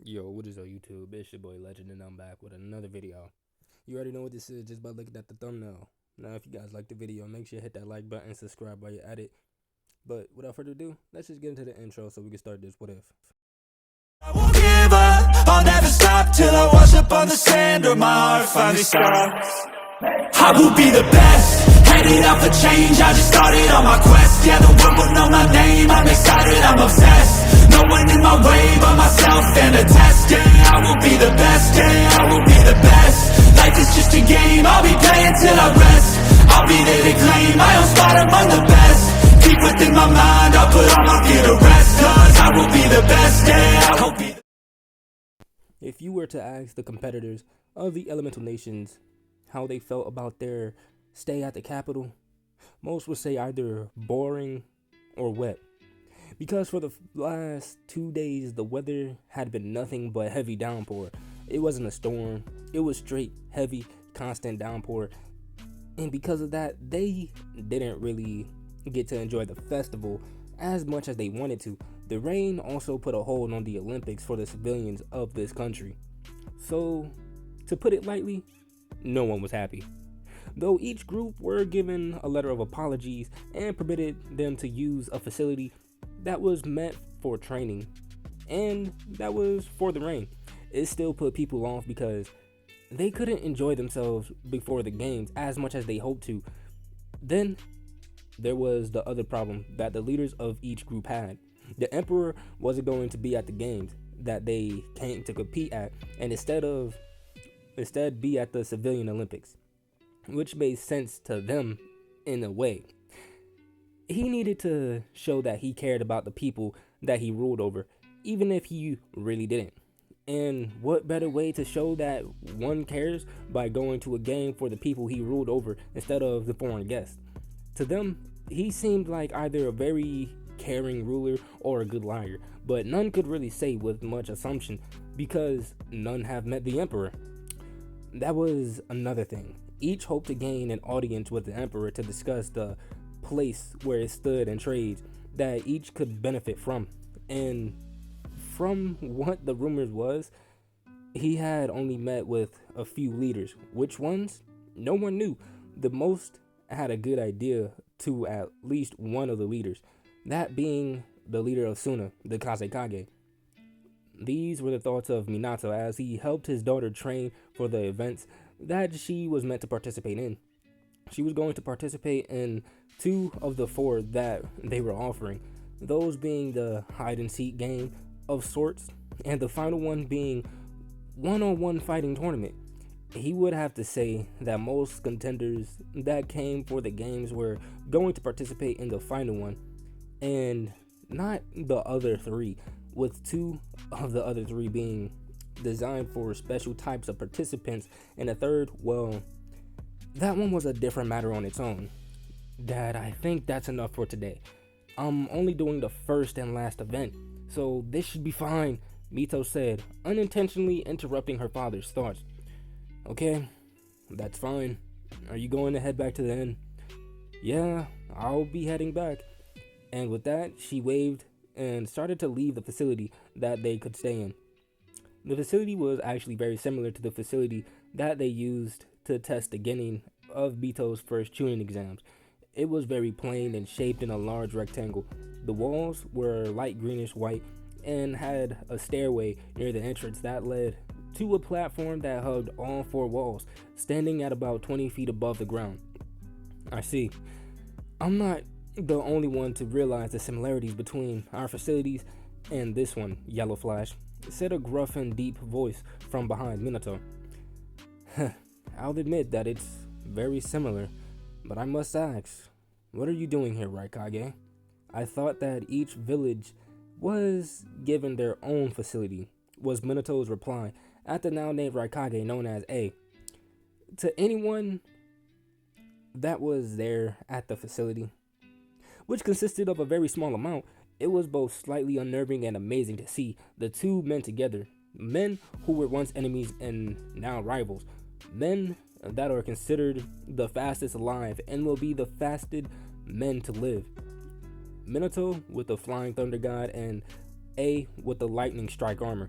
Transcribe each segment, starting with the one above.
Yo, what is up YouTube? It's your boy Legend and I'm back with another video. You already know what this is just by looking at the thumbnail. Now if you guys like the video, make sure you hit that like button and subscribe while you're at it. But without further ado, let's just get into the intro so we can start this what if. I won't give up, I'll never stop till I wash up on the sand or my heart finally stops. I will be the best, headed out for change, I just started on my quest. Yeah, the world will know my name, I'm excited, I'm obsessed. No one in my way but myself and a test. Yeah, I will be the best, yeah, I will be the best. Life is just a game, I'll be playing till I rest. I'll be there to claim my own spot among the best. Deep within my mind, I'll put all my fear to rest. Cause I will be the best, yeah, I will be the If you were to ask the competitors of the Elemental Nations how they felt about their stay at the capital, most would say either boring or wet. Because for the last 2 days, the weather had been nothing but heavy downpour. It wasn't a storm, it was straight, heavy, constant downpour. And because of that, they didn't really get to enjoy the festival as much as they wanted to. The rain also put a hold on the Olympics for the civilians of this country. So, to put it lightly, no one was happy. Though each group were given a letter of apologies and permitted them to use a facility that was meant for training and that was for the rain, it still put people off because they couldn't enjoy themselves before the games as much as they hoped to. Then there was the other problem that the leaders of each group had. The emperor wasn't going to be at the games that they came to compete at, and instead be at the civilian Olympics, which made sense to them in a way. He needed to show that he cared about the people that he ruled over, even if he really didn't. And what better way to show that one cares by going to a game for the people he ruled over instead of the foreign guests? To them, he seemed like either a very caring ruler or a good liar, but none could really say with much assumption because none have met the emperor. That was another thing. Each hoped to gain an audience with the emperor to discuss the place where it stood and trades that each could benefit from. And from what the rumors was, he had only met with a few leaders. Which ones? No one knew. The most had a good idea to at least one of the leaders, that being the leader of Suna, the Kazekage. These were the thoughts of Minato as he helped his daughter train for the events that she was meant to participate in. She was going to participate in 2 of the 4 that they were offering, those being the hide and seek game of sorts, and the final one being one-on-one fighting tournament. He would have to say that most contenders that came for the games were going to participate in the final one, and not the other 3, with 2 of the other 3 being designed for special types of participants, and the third, well, that one was a different matter on its own. Dad, I think that's enough for today. I'm only doing the first and last event, so this should be fine, Mito said, unintentionally interrupting her father's thoughts. Okay, that's fine. Are you going to head back to the inn? Yeah, I'll be heading back. And with that, she waved and started to leave the facility that they could stay in. The facility was actually very similar to the facility that they used to test the beginning of Mito's first tuning exams. It was very plain and shaped in a large rectangle. The walls were light greenish white and had a stairway near the entrance that led to a platform that hugged all 4 walls, standing at about 20 feet above the ground. I see. I'm not the only one to realize the similarities between our facilities and this one, Yellow Flash, said a gruff and deep voice from behind Minato. I'll admit that it's very similar, but I must ask, what are you doing here, Raikage? I thought that each village was given their own facility, was Minato's reply at the now named Raikage known as A. To anyone that was there at the facility, which consisted of a very small amount, it was both slightly unnerving and amazing to see the 2 men together, men who were once enemies and now rivals, men that are considered the fastest alive and will be the fastest men to live. Minato with the Flying Thunder God and A with the Lightning Strike armor.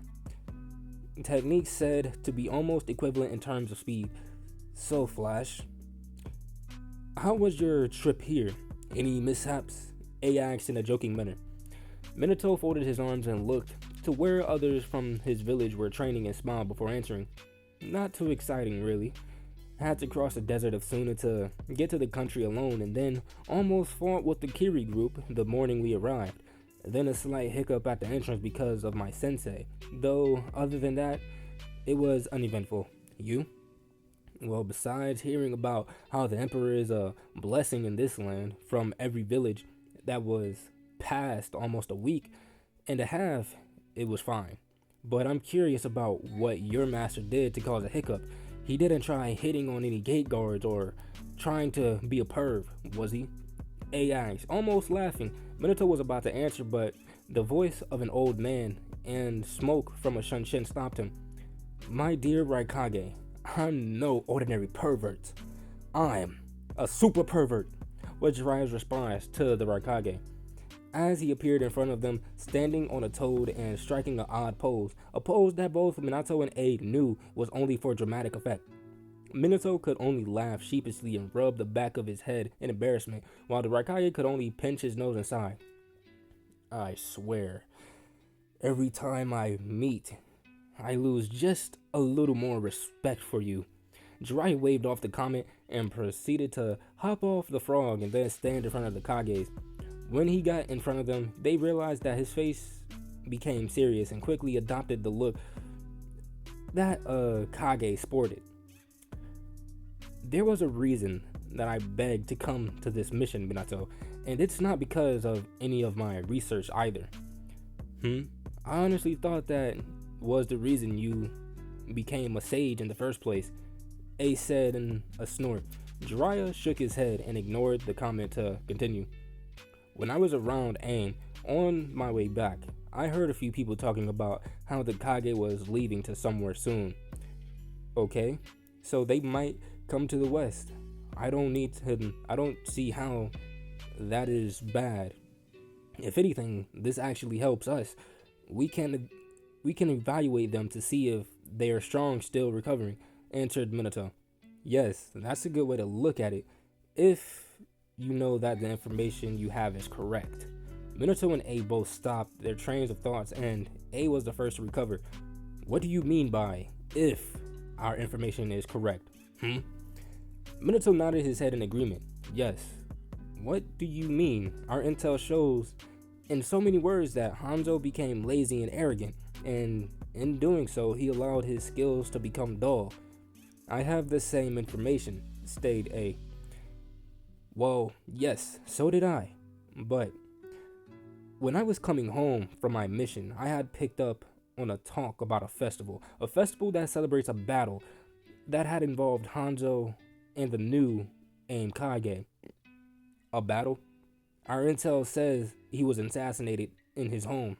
techniques said to be almost equivalent in terms of speed. So, Flash, how was your trip here? Any mishaps? A asked in a joking manner. Minato folded his arms and looked to where others from his village were training and smiled before answering. Not too exciting, really. Had to cross the desert of Suna to get to the country alone, and then almost fought with the Kiri group the morning we arrived. Then a slight hiccup at the entrance because of my sensei. Though, other than that, it was uneventful. You? Well, besides hearing about how the Emperor is a blessing in this land from every village that was past almost a week and a half, it was fine. But I'm curious about what your master did to cause a hiccup. He didn't try hitting on any gate guards or trying to be a perv, was he? A asked, almost laughing. Minato was about to answer, but the voice of an old man and smoke from a shunshin stopped him. My dear Raikage, I'm no ordinary pervert. I'm a super pervert, was Jiraiya's response to the Raikage. As he appeared in front of them, standing on a toad and striking an odd pose, a pose that both Minato and A knew was only for dramatic effect. Minato could only laugh sheepishly and rub the back of his head in embarrassment, while the Raikage could only pinch his nose and sigh. I swear, every time I meet, I lose just a little more respect for you. Jiraiya waved off the comment and proceeded to hop off the frog and then stand in front of the Kages. When he got in front of them, they realized that his face became serious and quickly adopted the look that Kage sported. There was a reason that I begged to come to this mission, Minato, and it's not because of any of my research either. I honestly thought that was the reason you became a sage in the first place, Ace said in a snort. Jiraiya shook his head and ignored the comment to continue. When I was around Ain, on my way back, I heard a few people talking about how the Kage was leaving to somewhere soon. Okay, so they might come to the west. I don't see how that is bad. If anything, this actually helps us. We can evaluate them to see if they are strong still recovering, answered Minato. Yes, that's a good way to look at it, if you know that the information you have is correct. Minato and A both stopped their trains of thoughts, and A was the first to recover. What do you mean by if our information is correct? Minato nodded his head in agreement. Yes. What do you mean? Our intel shows in so many words that Hanzo became lazy and arrogant, and in doing so, he allowed his skills to become dull. I have the same information, stated A. Well, yes, so did I. But when I was coming home from my mission, I had picked up on a talk about a festival that celebrates a battle that had involved Hanzo and the new Aim Kage. A battle? Our intel says he was assassinated in his home.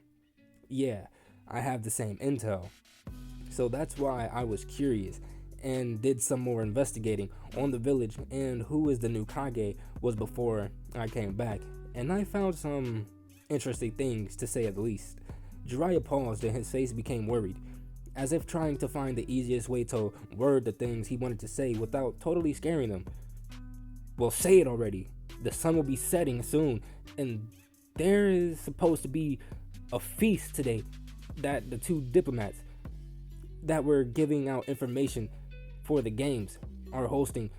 Yeah, I have the same intel. So that's why I was curious and did some more investigating on the village and who is the new Kage was before I came back, and I found some interesting things, to say at the least. Jiraiya paused and his face became worried, as if trying to find the easiest way to word the things he wanted to say without totally scaring them. Well, say it already. The sun will be setting soon, and there is supposed to be a feast today that the two diplomats that were giving out information for the games are hosting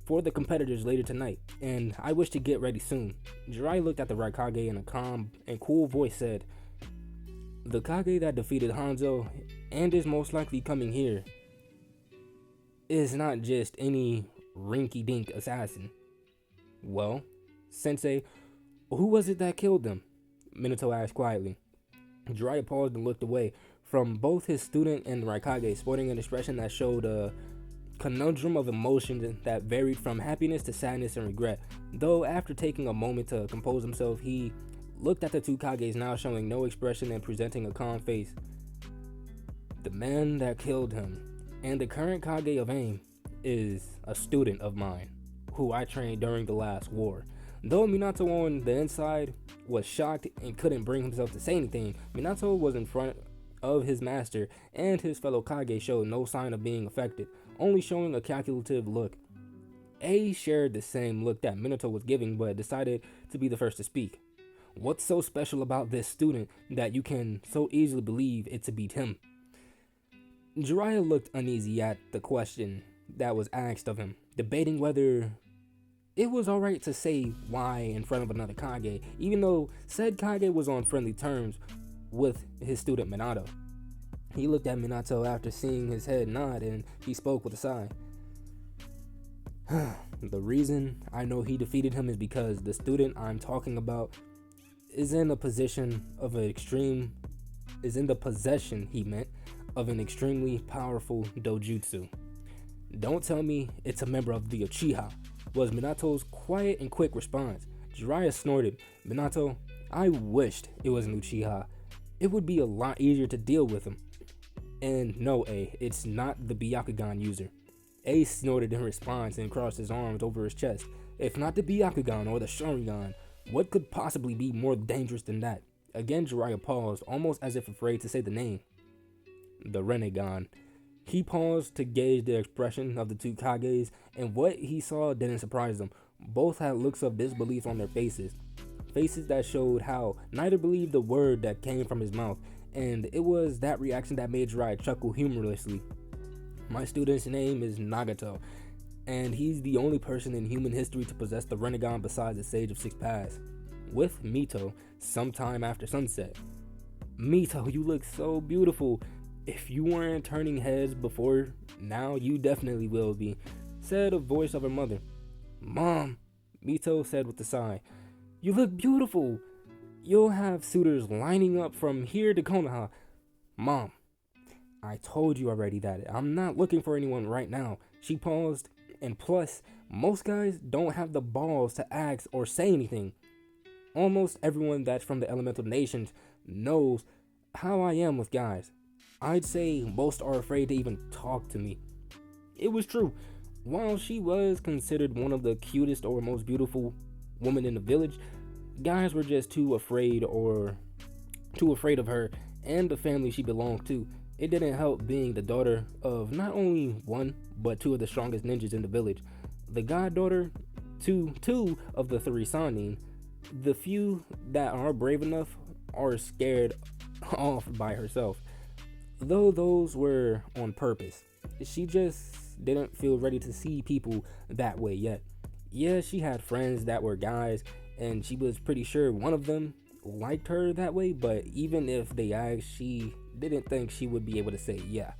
for the competitors later tonight, and I wish to get ready soon. Jiraiya looked at the Raikage in a calm and cool voice said, the Kage that defeated Hanzo and is most likely coming here is not just any rinky-dink assassin. Well, Sensei, who was it that killed them? Minato asked quietly. Jiraiya paused and looked away from both his student and the Raikage, sporting an expression that showed a conundrum of emotions that varied from happiness to sadness and regret. Though after taking a moment to compose himself, he looked at the two Kages, now showing no expression and presenting a calm face. The man that killed him and the current Kage of AIM is a student of mine, who I trained during the last war. Though Minato on the inside was shocked and couldn't bring himself to say anything, Minato was in front of his master and his fellow Kage showed no sign of being affected, only showing a calculative look. A shared the same look that Minato was giving, but decided to be the first to speak. What's so special about this student that you can so easily believe it to be him? Jiraiya looked uneasy at the question that was asked of him, debating whether it was alright to say why in front of another Kage, even though said Kage was on friendly terms with his student Minato. He looked at Minato after seeing his head nod, and he spoke with a sigh. The reason I know he defeated him is because the student I'm talking about is in the possession, he meant, of an extremely powerful dojutsu. Don't tell me it's a member of the Uchiha, was Minato's quiet and quick response. Jiraiya snorted. Minato, I wished it was an Uchiha. It would be a lot easier to deal with him. And no, it's not the Byakugan user. Ace snorted in response and crossed his arms over his chest. If not the Byakugan or the Sharingan, what could possibly be more dangerous than that? Again, Jiraiya paused, almost as if afraid to say the name. The Rinnegan. He paused to gauge the expression of the two Kages, and what he saw didn't surprise them. Both had looks of disbelief on their faces. Faces that showed how neither believed the word that came from his mouth, and it was that reaction that made Jiraiya chuckle humorously. My student's name is Nagato, and he's the only person in human history to possess the Rinnegan besides the Sage of Six Paths, with Mito sometime after sunset. Mito, you look so beautiful. If you weren't turning heads before now, you definitely will be, said a voice of her mother. Mom, Mito said with a sigh, you look beautiful. You'll have suitors lining up from here to Konoha. Mom, I told you already that I'm not looking for anyone right now. She paused, and plus, most guys don't have the balls to ask or say anything. Almost everyone that's from the elemental nations knows how I am with guys. I'd say most are afraid to even talk to me. It was true. While she was considered one of the cutest or most beautiful women in the village, guys were just too afraid of her and the family she belonged to. It didn't help being the daughter of not only one, but two of the strongest ninjas in the village. The goddaughter to two of the three Sannin. The few that are brave enough are scared off by herself. Though those were on purpose. She just didn't feel ready to see people that way yet. Yeah, she had friends that were guys, and she was pretty sure one of them liked her that way, but even if they asked, she didn't think she would be able to say yeah.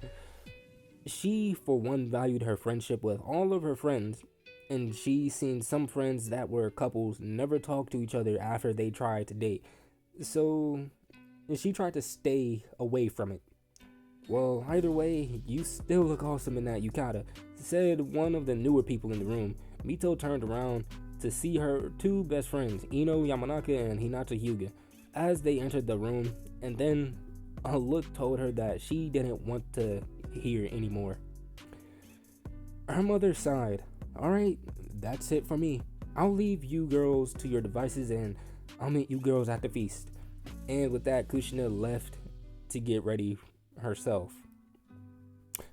She, for one, valued her friendship with all of her friends, and she seen some friends that were couples never talk to each other after they tried to date. So she tried to stay away from it. Well, either way, you still look awesome in that yukata, said one of the newer people in the room. Mito turned around to see her two best friends, Ino Yamanaka and Hinata Hyuga, as they entered the room, and then a look told her that she didn't want to hear anymore. Her mother sighed. Alright, that's it for me. I'll leave you girls to your devices and I'll meet you girls at the feast. And with that, Kushina left to get ready herself.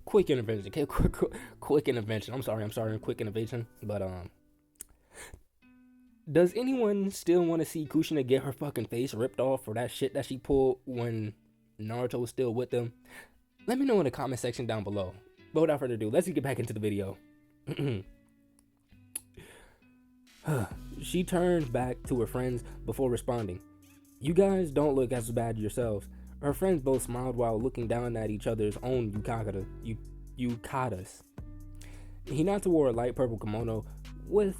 Quick intervention. Okay, quick intervention. I'm sorry, quick innovation. But does anyone still want to see Kushina get her fucking face ripped off for that shit that she pulled when Naruto was still with them? Let me know in the comment section down below. But without further ado, let's get back into the video. She turned back to her friends before responding. You guys don't look as bad yourselves. Her friends both smiled while looking down at each other's own yukatas. Hinata wore a light purple kimono with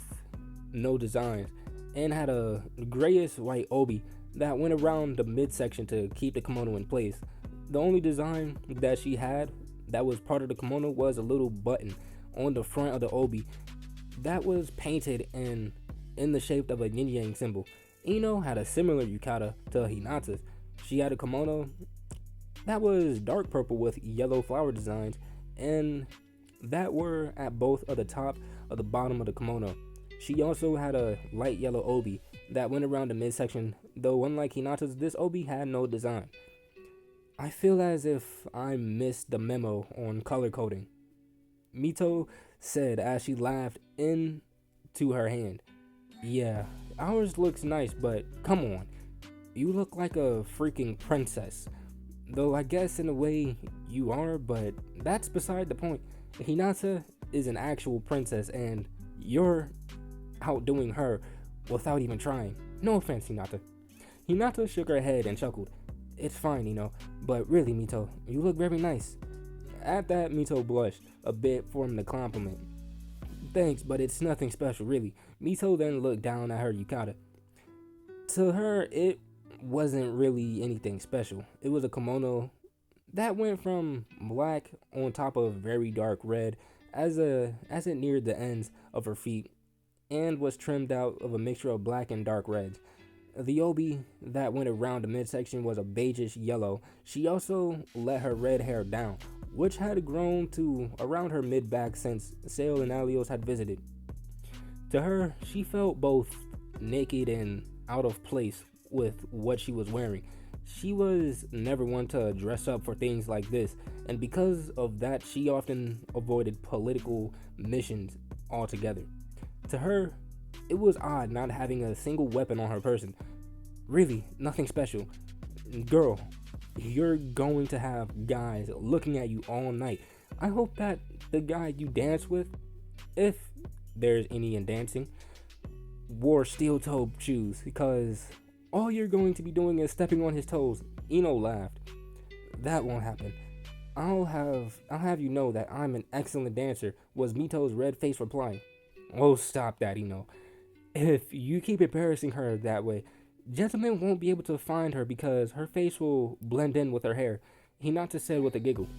no designs and had a grayish white obi that went around the midsection to keep the kimono in place. The only design that she had that was part of the kimono was a little button on the front of the obi that was painted in the shape of a yin-yang symbol. Ino had a similar yukata to Hinata's. She had a kimono that was dark purple with yellow flower designs, and that were at both of the top of the bottom of the kimono. She also had a light yellow obi that went around the midsection, though unlike Hinata's, this obi had no design. I feel as if I missed the memo on color coding, Mito said as she laughed into her hand. Yeah, ours looks nice, but come on. You look like a freaking princess. Though I guess in a way you are, but that's beside the point. Hinata is an actual princess, and you're outdoing her without even trying. No offense, Hinata. Hinata shook her head and chuckled. It's fine, but really, Mito, you look very nice. At that, Mito blushed a bit from the compliment. Thanks, but it's nothing special, really. Mito then looked down at her yukata. To her, it wasn't really anything special. It was a kimono that went from black on top of very dark red as it neared the ends of her feet and was trimmed out of a mixture of black and dark reds. The obi that went around the midsection was a beigeish yellow. She also let her red hair down, which had grown to around her mid-back since Sale and Alios had visited. To her, she felt both naked and out of place with what she was wearing. She was never one to dress up for things like this, and because of that, she often avoided political missions altogether. To her, it was odd not having a single weapon on her person. Really, nothing special. Girl, you're going to have guys looking at you all night. I hope that the guy you dance with, if there's any in dancing, wore steel-toed shoes, because all you're going to be doing is stepping on his toes. Ino laughed. That won't happen. I'll have you know that I'm an excellent dancer, was Mito's red-faced reply. Oh, stop that, Ino. If you keep embarrassing her that way, gentlemen won't be able to find her because her face will blend in with her hair, Hinata said with a giggle.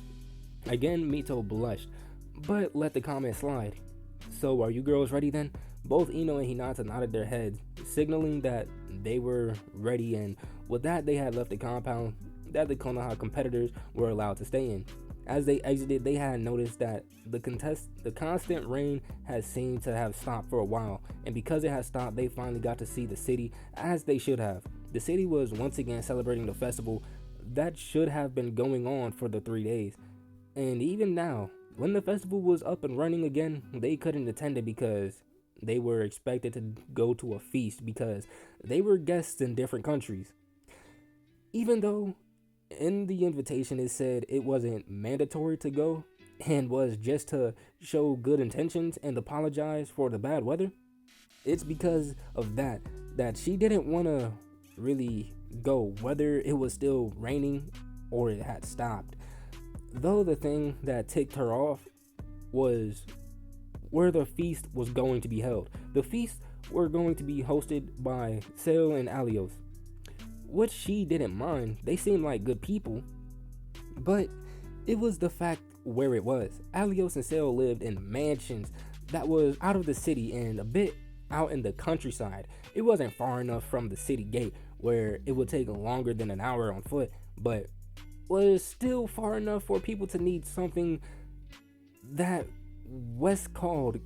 Again, Mito blushed, but let the comment slide. So, are you girls ready then? Both Ino and Hinata nodded their heads, signaling that they were ready, and with that they had left the compound that the Konoha competitors were allowed to stay in. As they exited, they had noticed that the constant rain had seemed to have stopped for a while, and because it had stopped, they finally got to see the city as they should have. The city was once again celebrating the festival that should have been going on for the 3 days. And even now, when the festival was up and running again, they couldn't attend it because they were expected to go to a feast because they were guests in different countries. Even though in the invitation it said it wasn't mandatory to go and was just to show good intentions and apologize for the bad weather, it's because of that she didn't want to really go, whether it was still raining or it had stopped. Though the thing that ticked her off was where the feast was going to be held. The feast were going to be hosted by Sale and Alios, which she didn't mind. They seemed like good people, but it was the fact where it was. Alios and Sale lived in mansions that was out of the city and a bit out in the countryside. It wasn't far enough from the city gate where it would take longer than an hour on foot, but was still far enough for people to need something that West called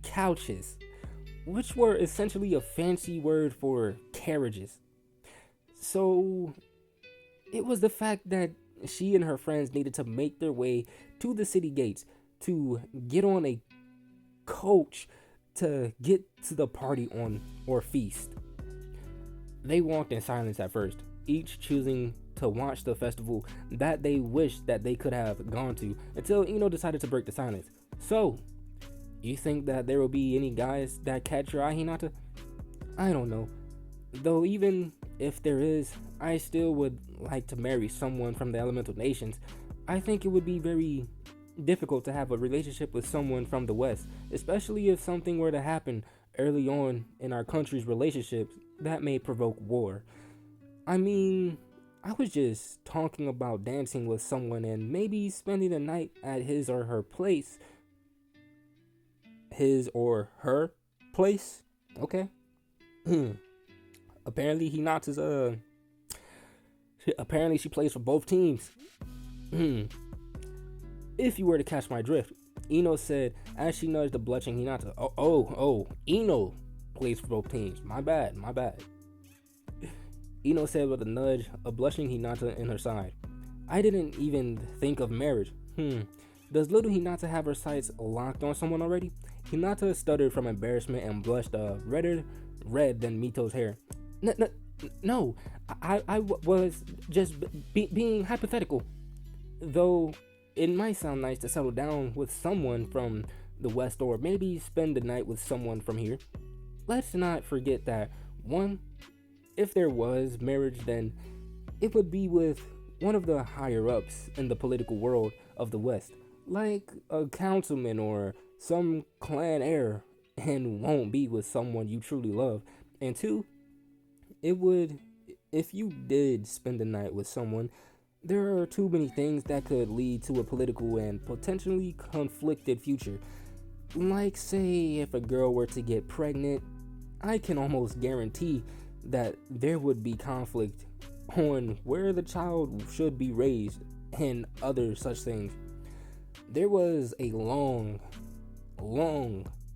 couches, which were essentially a fancy word for carriages. So it was the fact that she and her friends needed to make their way to the city gates to get on a coach to get to the party or feast. They walked in silence at first, each choosing to watch the festival that they wished that they could have gone to, until Ino decided to break the silence. So, you think that there will be any guys that catch your eye, Hinata? I don't know. Though even if there is, I still would like to marry someone from the elemental nations. I think it would be very difficult to have a relationship with someone from the West, especially if something were to happen early on in our country's relationships that may provoke war. I mean, I was just talking about dancing with someone and maybe spending the night at his or her place. His or her place? Okay. Apparently Hinata's apparently she plays for both teams. If you were to catch my drift, Ino said as she nudged the blushing Hinata. Oh, Ino plays for both teams. My bad. Ino said with a nudge, a blushing Hinata in her side. I didn't even think of marriage. Does little Hinata have her sights locked on someone already? Hinata stuttered from embarrassment and blushed redder red than Mito's hair. No, I was just being hypothetical. Though it might sound nice to settle down with someone from the West or maybe spend the night with someone from here. Let's not forget that, one, if there was marriage, then it would be with one of the higher ups in the political world of the West, like a councilman or some clan heir, and won't be with someone you truly love. And two, it would, if you did spend the night with someone, there are too many things that could lead to a political and potentially conflicted future. Like, say, if a girl were to get pregnant, I can almost guarantee that there would be conflict on where the child should be raised and other such things. There was a long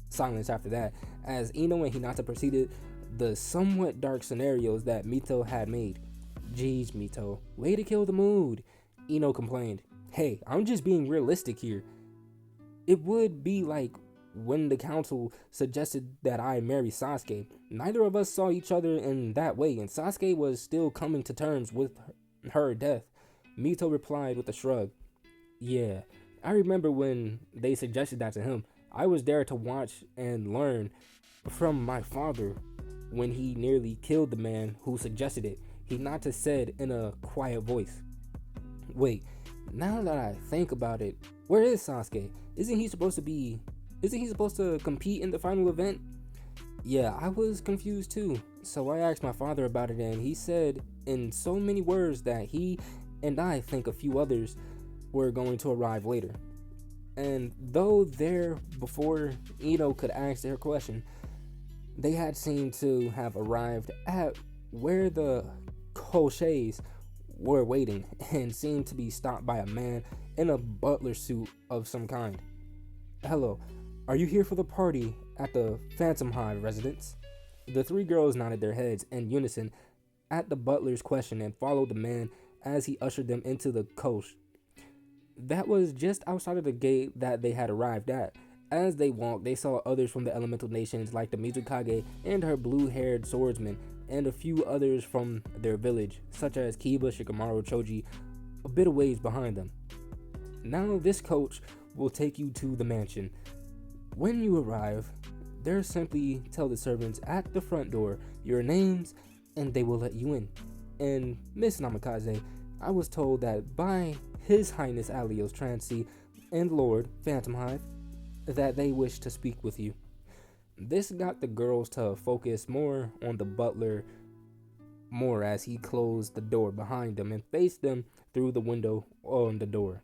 silence after that as Ino and Hinata proceeded the somewhat dark scenarios that Mito had made. Jeez, Mito, way to kill the mood, Ino complained. Hey, I'm just being realistic here. It would be like when the council suggested that I marry Sasuke. Neither of us saw each other in that way, and Sasuke was still coming to terms with her death. Mito replied with a shrug. Yeah, I remember when they suggested that to him. I was there to watch and learn from my father when he nearly killed the man who suggested it, Hinata said in a quiet voice. Wait, now that I think about it, where is Sasuke? Isn't he supposed to compete in the final event? Yeah, I was confused too. So I asked my father about it, and he said in so many words that he and I think a few others were going to arrive later. And though there before Ino could ask their question, they had seemed to have arrived at where the Kosheis were waiting and seemed to be stopped by a man in a butler suit of some kind. Hello, are you here for the party at the Phantom Hive residence? The three girls nodded their heads in unison at the butler's question and followed the man as he ushered them into the Kosh. That was just outside of the gate that they had arrived at. As they walked, they saw others from the elemental nations like the Mizukage and her blue-haired swordsman, and a few others from their village, such as Kiba, Shikamaru, Choji, a bit of ways behind them. Now this coach will take you to the mansion. When you arrive, there simply tell the servants at the front door your names and they will let you in. And Miss Namikaze, I was told that by His Highness Alios Trancy and Lord Phantom Hive that they wish to speak with you. This got the girls to focus more on the butler more as he closed the door behind them and faced them through the window on the door.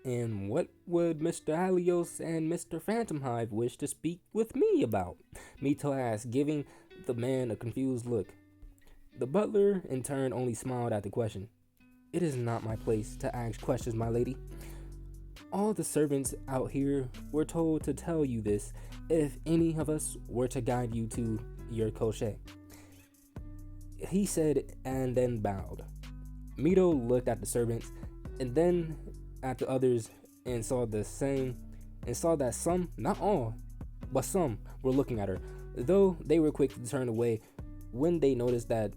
And what would Mr. Alios and Mr. Phantom Hive wish to speak with me about? Mito asked, giving the man a confused look. The butler, in turn, only smiled at the question. It is not my place to ask questions, my lady. All the servants out here were told to tell you this if any of us were to guide you to your crochet. He said and then bowed. Mito looked at the servants and then at the others and saw that some, not all, but some were looking at her, though they were quick to turn away when they noticed that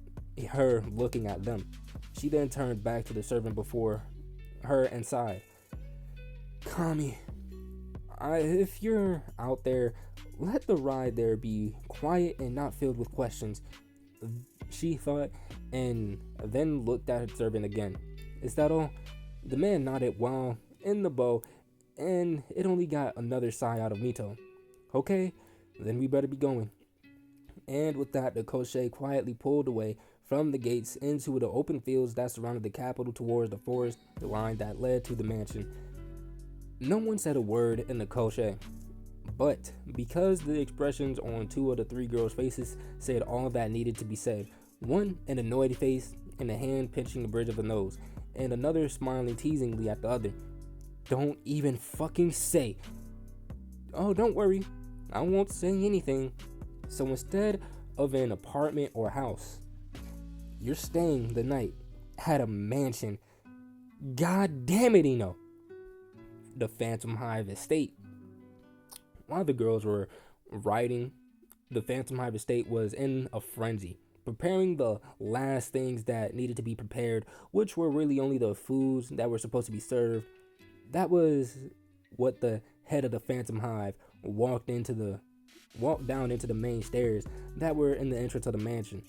her looking at them. She then turned back to the servant before her and sighed. Kami, if you're out there, let the ride there be quiet and not filled with questions, she thought, and then looked at her servant again. Is that all? The man nodded while in the bow, and it only got another sigh out of Mito. Okay, then we better be going. And with that, the Koshei quietly pulled away from the gates into the open fields that surrounded the capital towards the forest, the line that led to the mansion. No one said a word in the Koshei, but because the expressions on two of the three girls' faces said all that needed to be said, one an annoyed face and a hand pinching the bridge of the nose, and another smiling teasingly at the other. Don't even fucking say. Oh, don't worry, I won't say anything. So instead of an apartment or house, you're staying the night at a mansion. God damn it, Ino. The Phantom Hive estate. While the girls were riding, the Phantom Hive estate was in a frenzy, preparing the last things that needed to be prepared, which were really only the foods that were supposed to be served. That was what the head of the Phantom Hive walked down into the main stairs that were in the entrance of the mansion.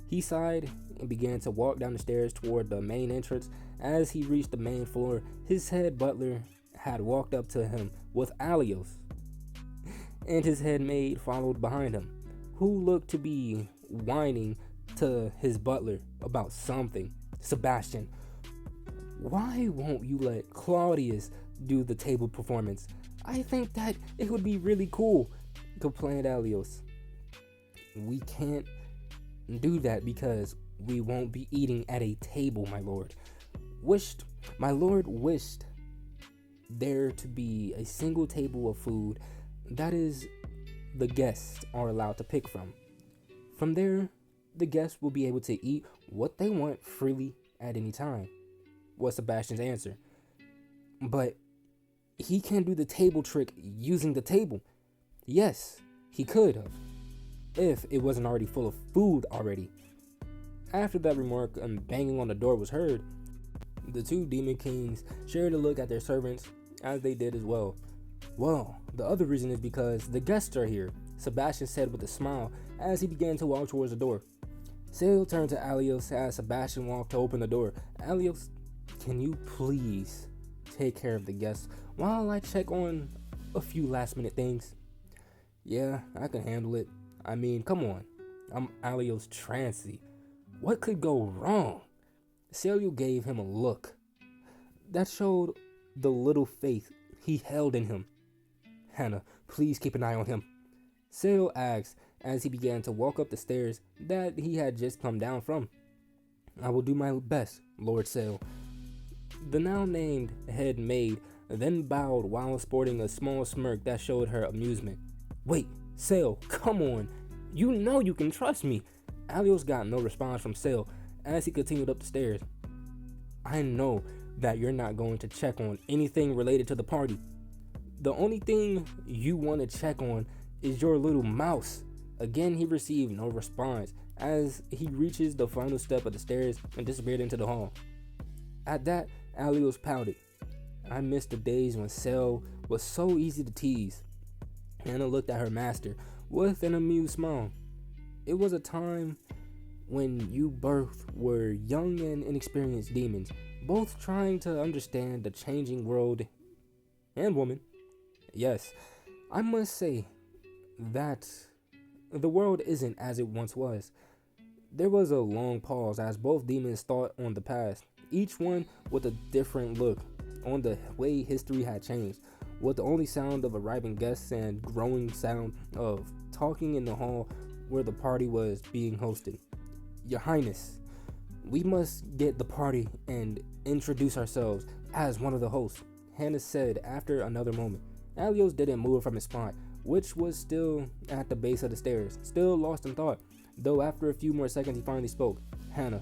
He sighed and began to walk down the stairs toward the main entrance. As he reached the main floor, his head butler had walked up to him with Alios, and his head maid followed behind him, who looked to be whining to his butler about something. Sebastian, why won't you let Claudius do the table performance? I think that it would be really cool, complained Alios. We can't do that because we won't be eating at a table, my lord wished there to be a single table of food that is the guests are allowed to pick from. From there, the guests will be able to eat what they want freely at any time, was Sebastian's answer. But he can't do the table trick using the table. Yes, he could have, if it wasn't already full of food already. After that remark, banging on the door was heard. The two demon kings shared a look at their servants, as they did as well. Well, the other reason is because the guests are here, Sebastian said with a smile as he began to walk towards the door. Sale turned to Alios as Sebastian walked to open the door. Alios, can you please take care of the guests while I check on a few last minute things? Yeah, I can handle it. I mean, come on. I'm Alios Trancy. What could go wrong? Celio gave him a look that showed the little faith he held in him. Hannah, please keep an eye on him, Celio asked as he began to walk up the stairs that he had just come down from. I will do my best, Lord Celio. The now named head maid then bowed while sporting a small smirk that showed her amusement. Wait, Celio, come on. You know you can trust me. Alios got no response from Celio as he continued up the stairs. I know that you're not going to check on anything related to the party. The only thing you want to check on is your little mouse. Again, he received no response as he reaches the final step of the stairs and disappeared into the hall. At that, Alios pouted. I miss the days when Cell was so easy to tease. Hannah looked at her master with an amused smile. It was a time when you both were young and inexperienced demons, both trying to understand the changing world and woman. Yes, I must say that the world isn't as it once was. There was a long pause as both demons thought on the past, each one with a different look on the way history had changed, with the only sound of arriving guests and growing sound of talking in the hall where the party was being hosted. Your Highness, we must get the party and introduce ourselves as one of the hosts, Hannah said after another moment. Alios didn't move from his spot, which was still at the base of the stairs, still lost in thought, though after a few more seconds he finally spoke. Hannah,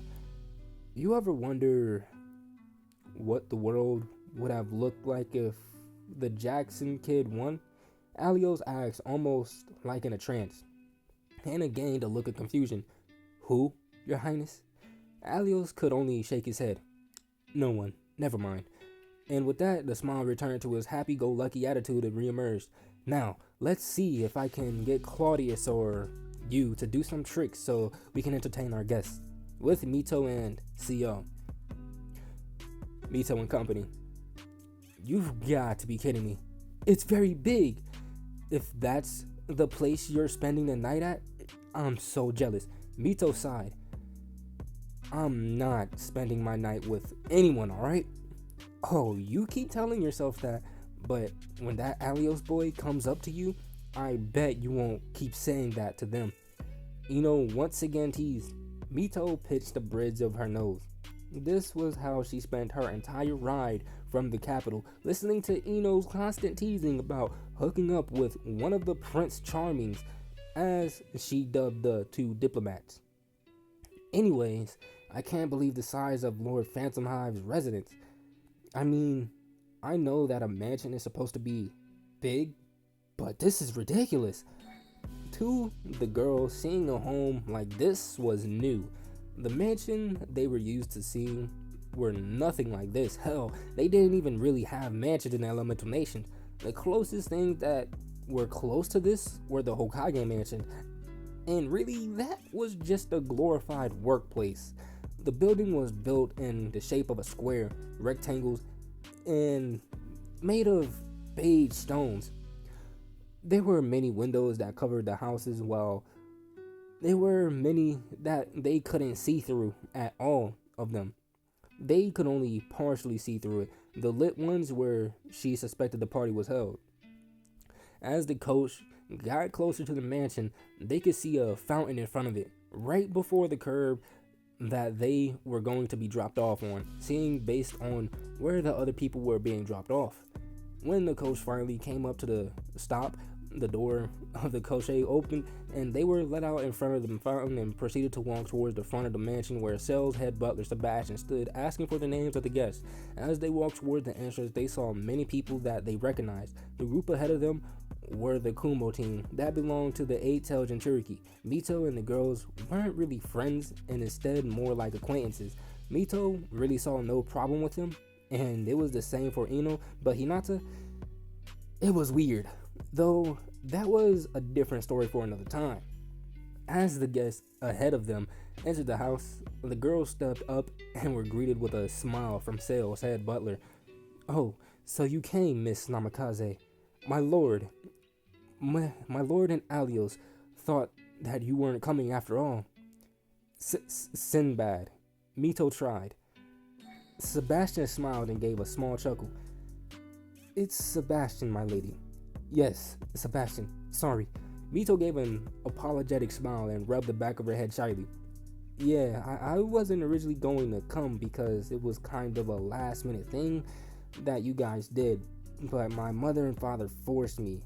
you ever wonder what the world would have looked like if the Jackson kid won? Alios asked, almost like in a trance. Hannah gained a look of confusion. Who, Your Highness? Alios could only shake his head. No one. Never mind. And with that, the smile returned to his happy-go-lucky attitude and reemerged. Now, let's see if I can get Claudius or you to do some tricks so we can entertain our guests. With Mito and CO. Mito and company. You've got to be kidding me. It's very big. If that's the place you're spending the night at, I'm so jealous. Mito sighed. I'm not spending my night with anyone, alright? Oh, you keep telling yourself that, but when that Alios boy comes up to you, I bet you won't keep saying that to them. Ino once again teased. Mito pitched the bridge of her nose. This was how she spent her entire ride from the capital, listening to Ino's constant teasing about hooking up with one of the Prince Charmings, as she dubbed the two diplomats. Anyways, I can't believe the size of Lord Phantom Hive's residence. I mean, I know that a mansion is supposed to be big, but this is ridiculous. To the girls, seeing a home like this was new. The mansion they were used to seeing were nothing like this. Hell, they didn't even really have mansions in the elemental nations. The closest things that were close to this were the Hokage mansion, and really that was just a glorified workplace. The building was built in the shape of a square, rectangles, and made of beige stones. There were many windows that covered the houses, while there were many that they couldn't see through at all of them. They could only partially see through it. The lit ones where she suspected the party was held. As the coach got closer to the mansion, they could see a fountain in front of it, right before the curb that they were going to be dropped off on, seeing based on where the other people were being dropped off. When the coach finally came up to the stop, the door of the coach opened and they were let out in front of the fountain and proceeded to walk towards the front of the mansion where Cell's head butler Sebastian stood asking for the names of the guests. As they walked toward the entrance, they saw many people that they recognized. The group ahead of them were the Kumo team that belonged to the 8-tailed Jinchuriki. Mito and the girls weren't really friends and instead more like acquaintances. Mito really saw no problem with him, and it was the same for Ino, but Hinata, it was weird. Though that was a different story for another time. As the guests ahead of them entered the house, the girls stepped up and were greeted with a smile from Sale's head butler. "Oh, so you came, Miss Namikaze. My lord, my lord and Alios thought that you weren't coming after all." Sinbad. Mito tried. Sebastian smiled and gave a small chuckle. "It's Sebastian, my lady." "Yes, Sebastian. Sorry." Mito gave an apologetic smile and rubbed the back of her head shyly. "Yeah, I wasn't originally going to come because it was kind of a last minute thing that you guys did, but my mother and father forced me.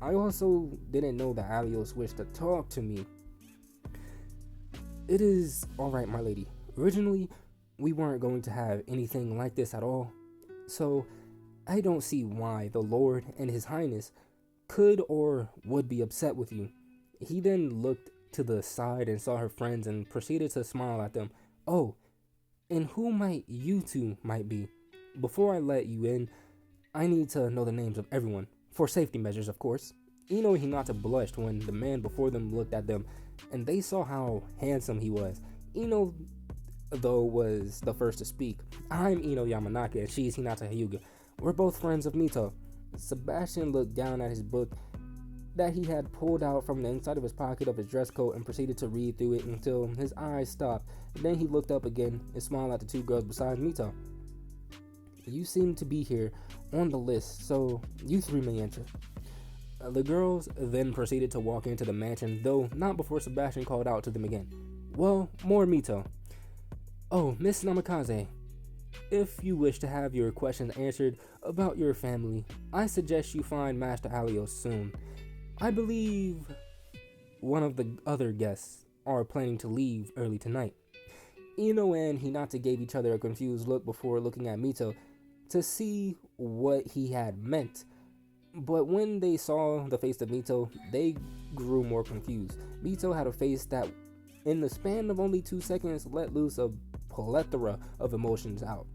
I also didn't know that Alios wished to talk to me." "It is alright, my lady. Originally, we weren't going to have anything like this at all, so I don't see why the Lord and His Highness could or would be upset with you." He then looked to the side and saw her friends and proceeded to smile at them. "Oh, and who might you two might be? Before I let you in, I need to know the names of everyone, for safety measures, of course." Ino and Hinata blushed when the man before them looked at them, and they saw how handsome he was. Ino, though, was the first to speak. "I'm Ino Yamanaka, and she's Hinata Hyuga. We're both friends of Mito." Sebastian looked down at his book that he had pulled out from the inside of his pocket of his dress coat and proceeded to read through it until his eyes stopped. Then he looked up again and smiled at the two girls beside Mito. "You seem to be here on the list, so you three may enter." The girls then proceeded to walk into the mansion, though not before Sebastian called out to them again. "Well, more Mito. Oh, Miss Namikaze, if you wish to have your questions answered about your family, I suggest you find Master Alios soon. I believe one of the other guests are planning to leave early tonight." Ino and Hinata gave each other a confused look before looking at Mito to see what he had meant. But when they saw the face of Mito, they grew more confused. Mito had a face that, in the span of only 2 seconds, let loose a plethora of emotions out.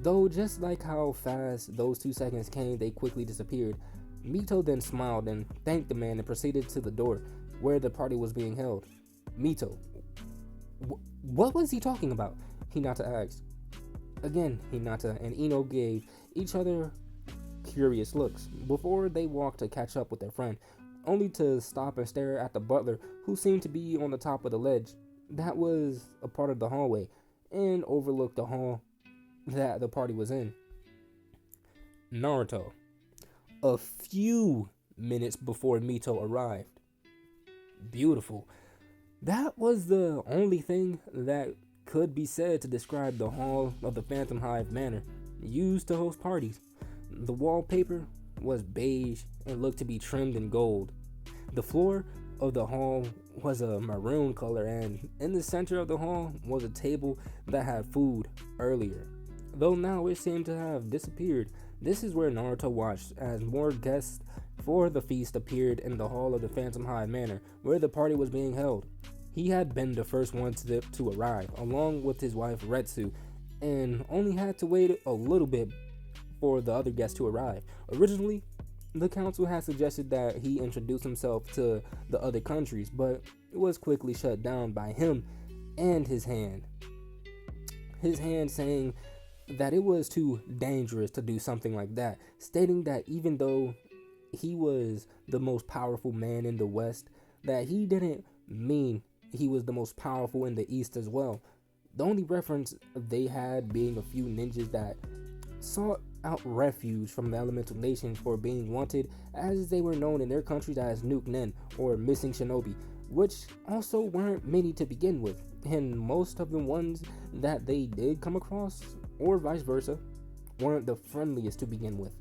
Though just like how fast those 2 seconds came, they quickly disappeared. Mito then smiled and thanked the man and proceeded to the door where the party was being held. "Mito, what was he talking about?" Hinata asked. Again, Hinata and Ino gave each other curious looks before they walked to catch up with their friend, only to stop and stare at the butler, who seemed to be on the top of the ledge that was a part of the hallway and overlooked the hall that the party was in. Naruto. A few minutes before Mito arrived. Beautiful. That was the only thing that could be said to describe the hall of the Phantom Hive Manor, used to host parties. The wallpaper was beige and looked to be trimmed in gold. The floor of the hall was a maroon color, and in the center of the hall was a table that had food earlier. though now it seemed to have disappeared. This is where Naruto watched as more guests for the feast appeared in the hall of the Phantom Hide Manor, where the party was being held. He had been the first one to arrive, along with his wife Retsu, and only had to wait a little bit for the other guests to arrive. Originally, the council had suggested that he introduce himself to the other countries, but it was quickly shut down by him and his hand. His hand saying that it was too dangerous to do something like that, stating that even though he was the most powerful man in the West, that he didn't mean he was the most powerful in the East as well. The only reference they had being a few ninjas that sought out refuge from the elemental nations for being wanted, as they were known in their countries as Nuke Nen or missing shinobi, which also weren't many to begin with, and most of the ones that they did come across, or vice versa, weren't the friendliest to begin with.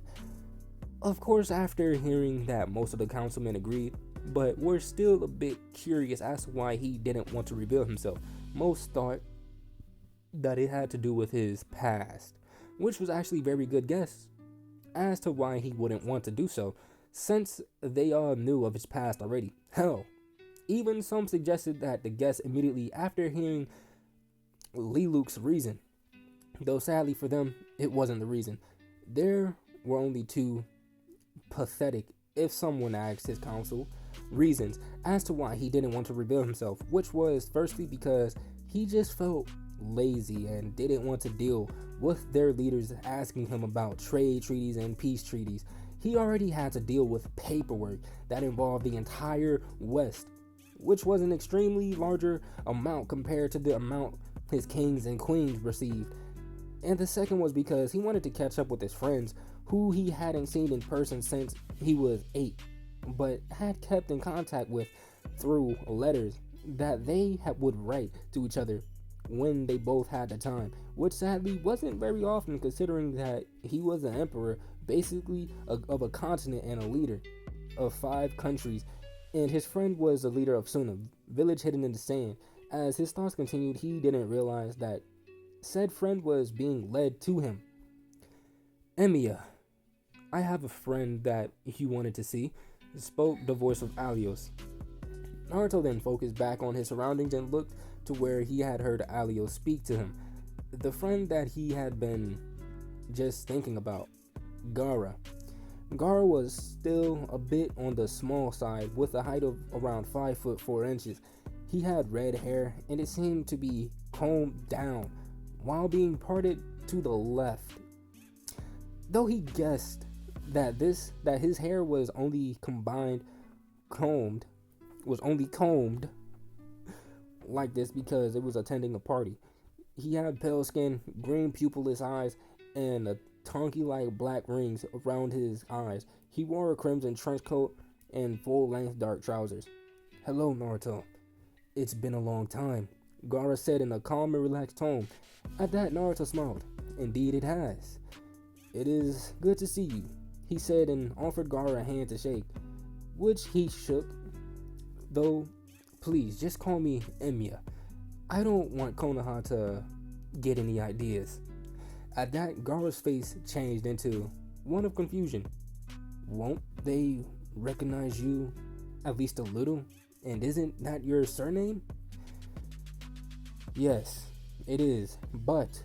Of course, after hearing that most of the councilmen agreed, but were still a bit curious as to why he didn't want to reveal himself. Most thought that it had to do with his past, which was actually a very good guess as to why he wouldn't want to do so, since they all knew of his past already. Hell, even some suggested that the guess immediately after hearing Lelouch's reason, though sadly for them, it wasn't the reason. There were only two pathetic, if someone asked his council, reasons as to why he didn't want to reveal himself, which was firstly because he just felt lazy and didn't want to deal with their leaders asking him about trade treaties and peace treaties. He already had to deal with paperwork that involved the entire West, which was an extremely larger amount compared to the amount his kings and queens received. And the second was because he wanted to catch up with his friends who he hadn't seen in person since he was 8, but had kept in contact with through letters that they would write to each other when they both had the time, which sadly wasn't very often considering that he was an emperor basically of a continent and a leader of 5 countries, and his friend was the leader of Suna, village hidden in the sand. As his thoughts continued, he didn't realize that said friend was being led to him. Emiya, I have a friend that you wanted to see, spoke the voice of Alios. Naruto then focused back on his surroundings and looked to where he had heard Alios speak to him. The friend that he had been just thinking about, Gaara. Gaara was still a bit on the small side with a height of around 5 foot 4 inches. He had red hair and it seemed to be combed down while being parted to the left. Though he guessed that his hair was only combed like this because it was attending a party. He had pale skin, green pupilless eyes, and a tonky-like black rings around his eyes. He wore a crimson trench coat and full-length dark trousers. Hello, Naruto. It's been a long time, Gaara said in a calm and relaxed tone. At that, Naruto smiled. Indeed it has. It is good to see you, he said and offered Gaara a hand to shake, which he shook. Though, please, just call me Emiya. I don't want Konoha to get any ideas. At that, Gaara's face changed into one of confusion. Won't they recognize you at least a little? And isn't that your surname? Yes, it is, but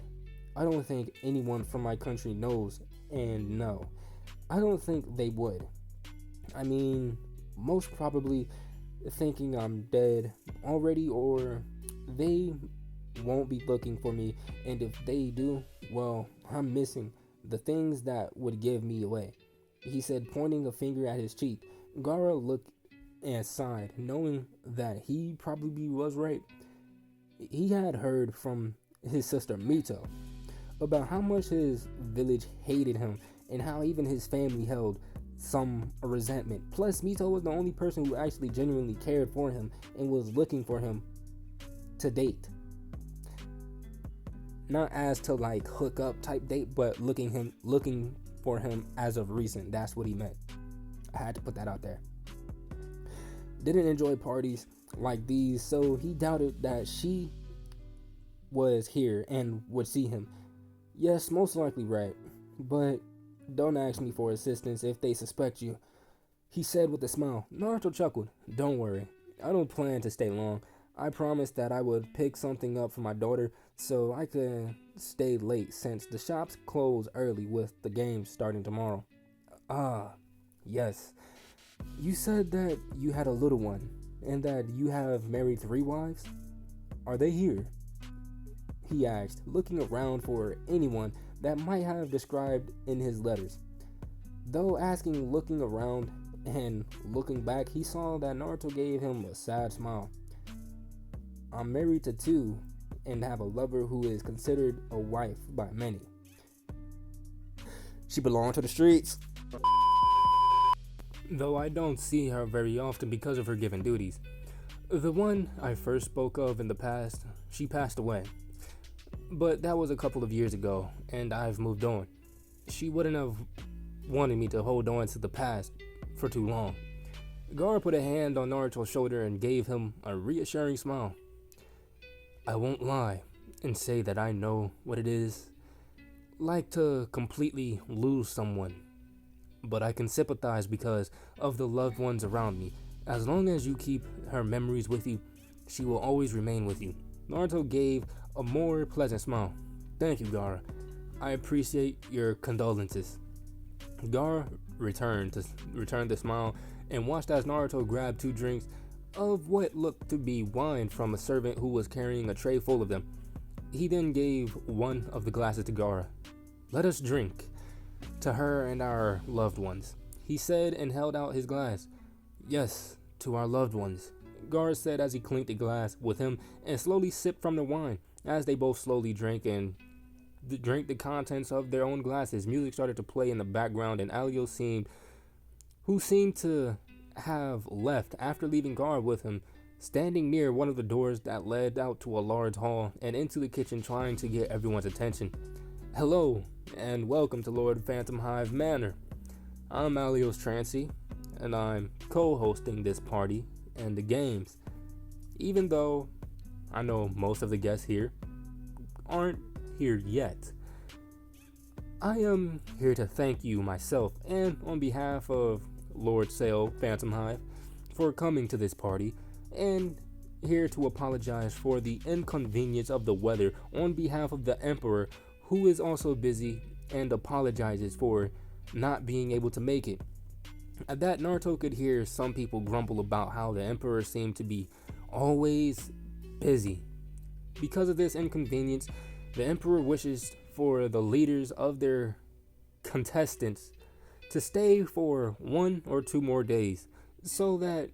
I don't think anyone from my country knows, and no, I don't think they would. I mean, most probably thinking I'm dead already, or they won't be looking for me, and if they do, well, I'm missing the things that would give me away, he said, pointing a finger at his cheek. Gaara looked and sighed, knowing that he probably was right. He had heard from his sister Mito about how much his village hated him and how even his family held some resentment. Plus, Mito was the only person who actually genuinely cared for him and was looking for him to date. Not as to like hook up type date, but looking for him as of recent. That's what he meant. I had to put that out there. Didn't enjoy parties like these, so he doubted that she was here and would see him. Yes, most likely right. But don't ask me for assistance if they suspect you, he said with a smile. Naruto chuckled. Don't worry. I don't plan to stay long. I promised that I would pick something up for my daughter so I could stay late since the shops close early with the games starting tomorrow. Ah, yes. You said that you had a little one and that you have married 3 wives? Are they here? He asked, looking around for anyone that might have described in his letters. Though asking, looking around, and looking back, he saw that Naruto gave him a sad smile. I'm married to 2 and have a lover who is considered a wife by many. She belonged to the streets. Though I don't see her very often because of her given duties. The one I first spoke of in the past, she passed away. But that was a couple of years ago, and I've moved on. She wouldn't have wanted me to hold on to the past for too long. Gaara put a hand on Naruto's shoulder and gave him a reassuring smile. I won't lie and say that I know what it is like to completely lose someone, but I can sympathize because of the loved ones around me. As long as you keep her memories with you, she will always remain with you. Naruto gave a more pleasant smile. Thank you, Gaara. I appreciate your condolences. Gaara returned the smile and watched as Naruto grabbed 2 drinks of what looked to be wine from a servant who was carrying a tray full of them. He then gave one of the glasses to Gaara. Let us drink to her and our loved ones, he said and held out his glass. Yes, to our loved ones, Gaara said as he clinked the glass with him and slowly sipped from the wine. As they both slowly drank the contents of their own glasses, music started to play in the background, and Alio who seemed to have left after leaving Gaara with him, standing near one of the doors that led out to a large hall and into the kitchen, trying to get everyone's attention. Hello, and welcome to Lord Phantom Hive Manor. I'm Alios Trancy, and I'm co-hosting this party and the games. Even though I know most of the guests here aren't here yet, I am here to thank you myself and on behalf of Lord Sale Phantom Hive for coming to this party, and here to apologize for the inconvenience of the weather on behalf of the Emperor, who is also busy and apologizes for not being able to make it. At that, Naruto could hear some people grumble about how the Emperor seemed to be always busy. Because of this inconvenience, the Emperor wishes for the leaders of their contestants to stay for 1 or 2 more days so that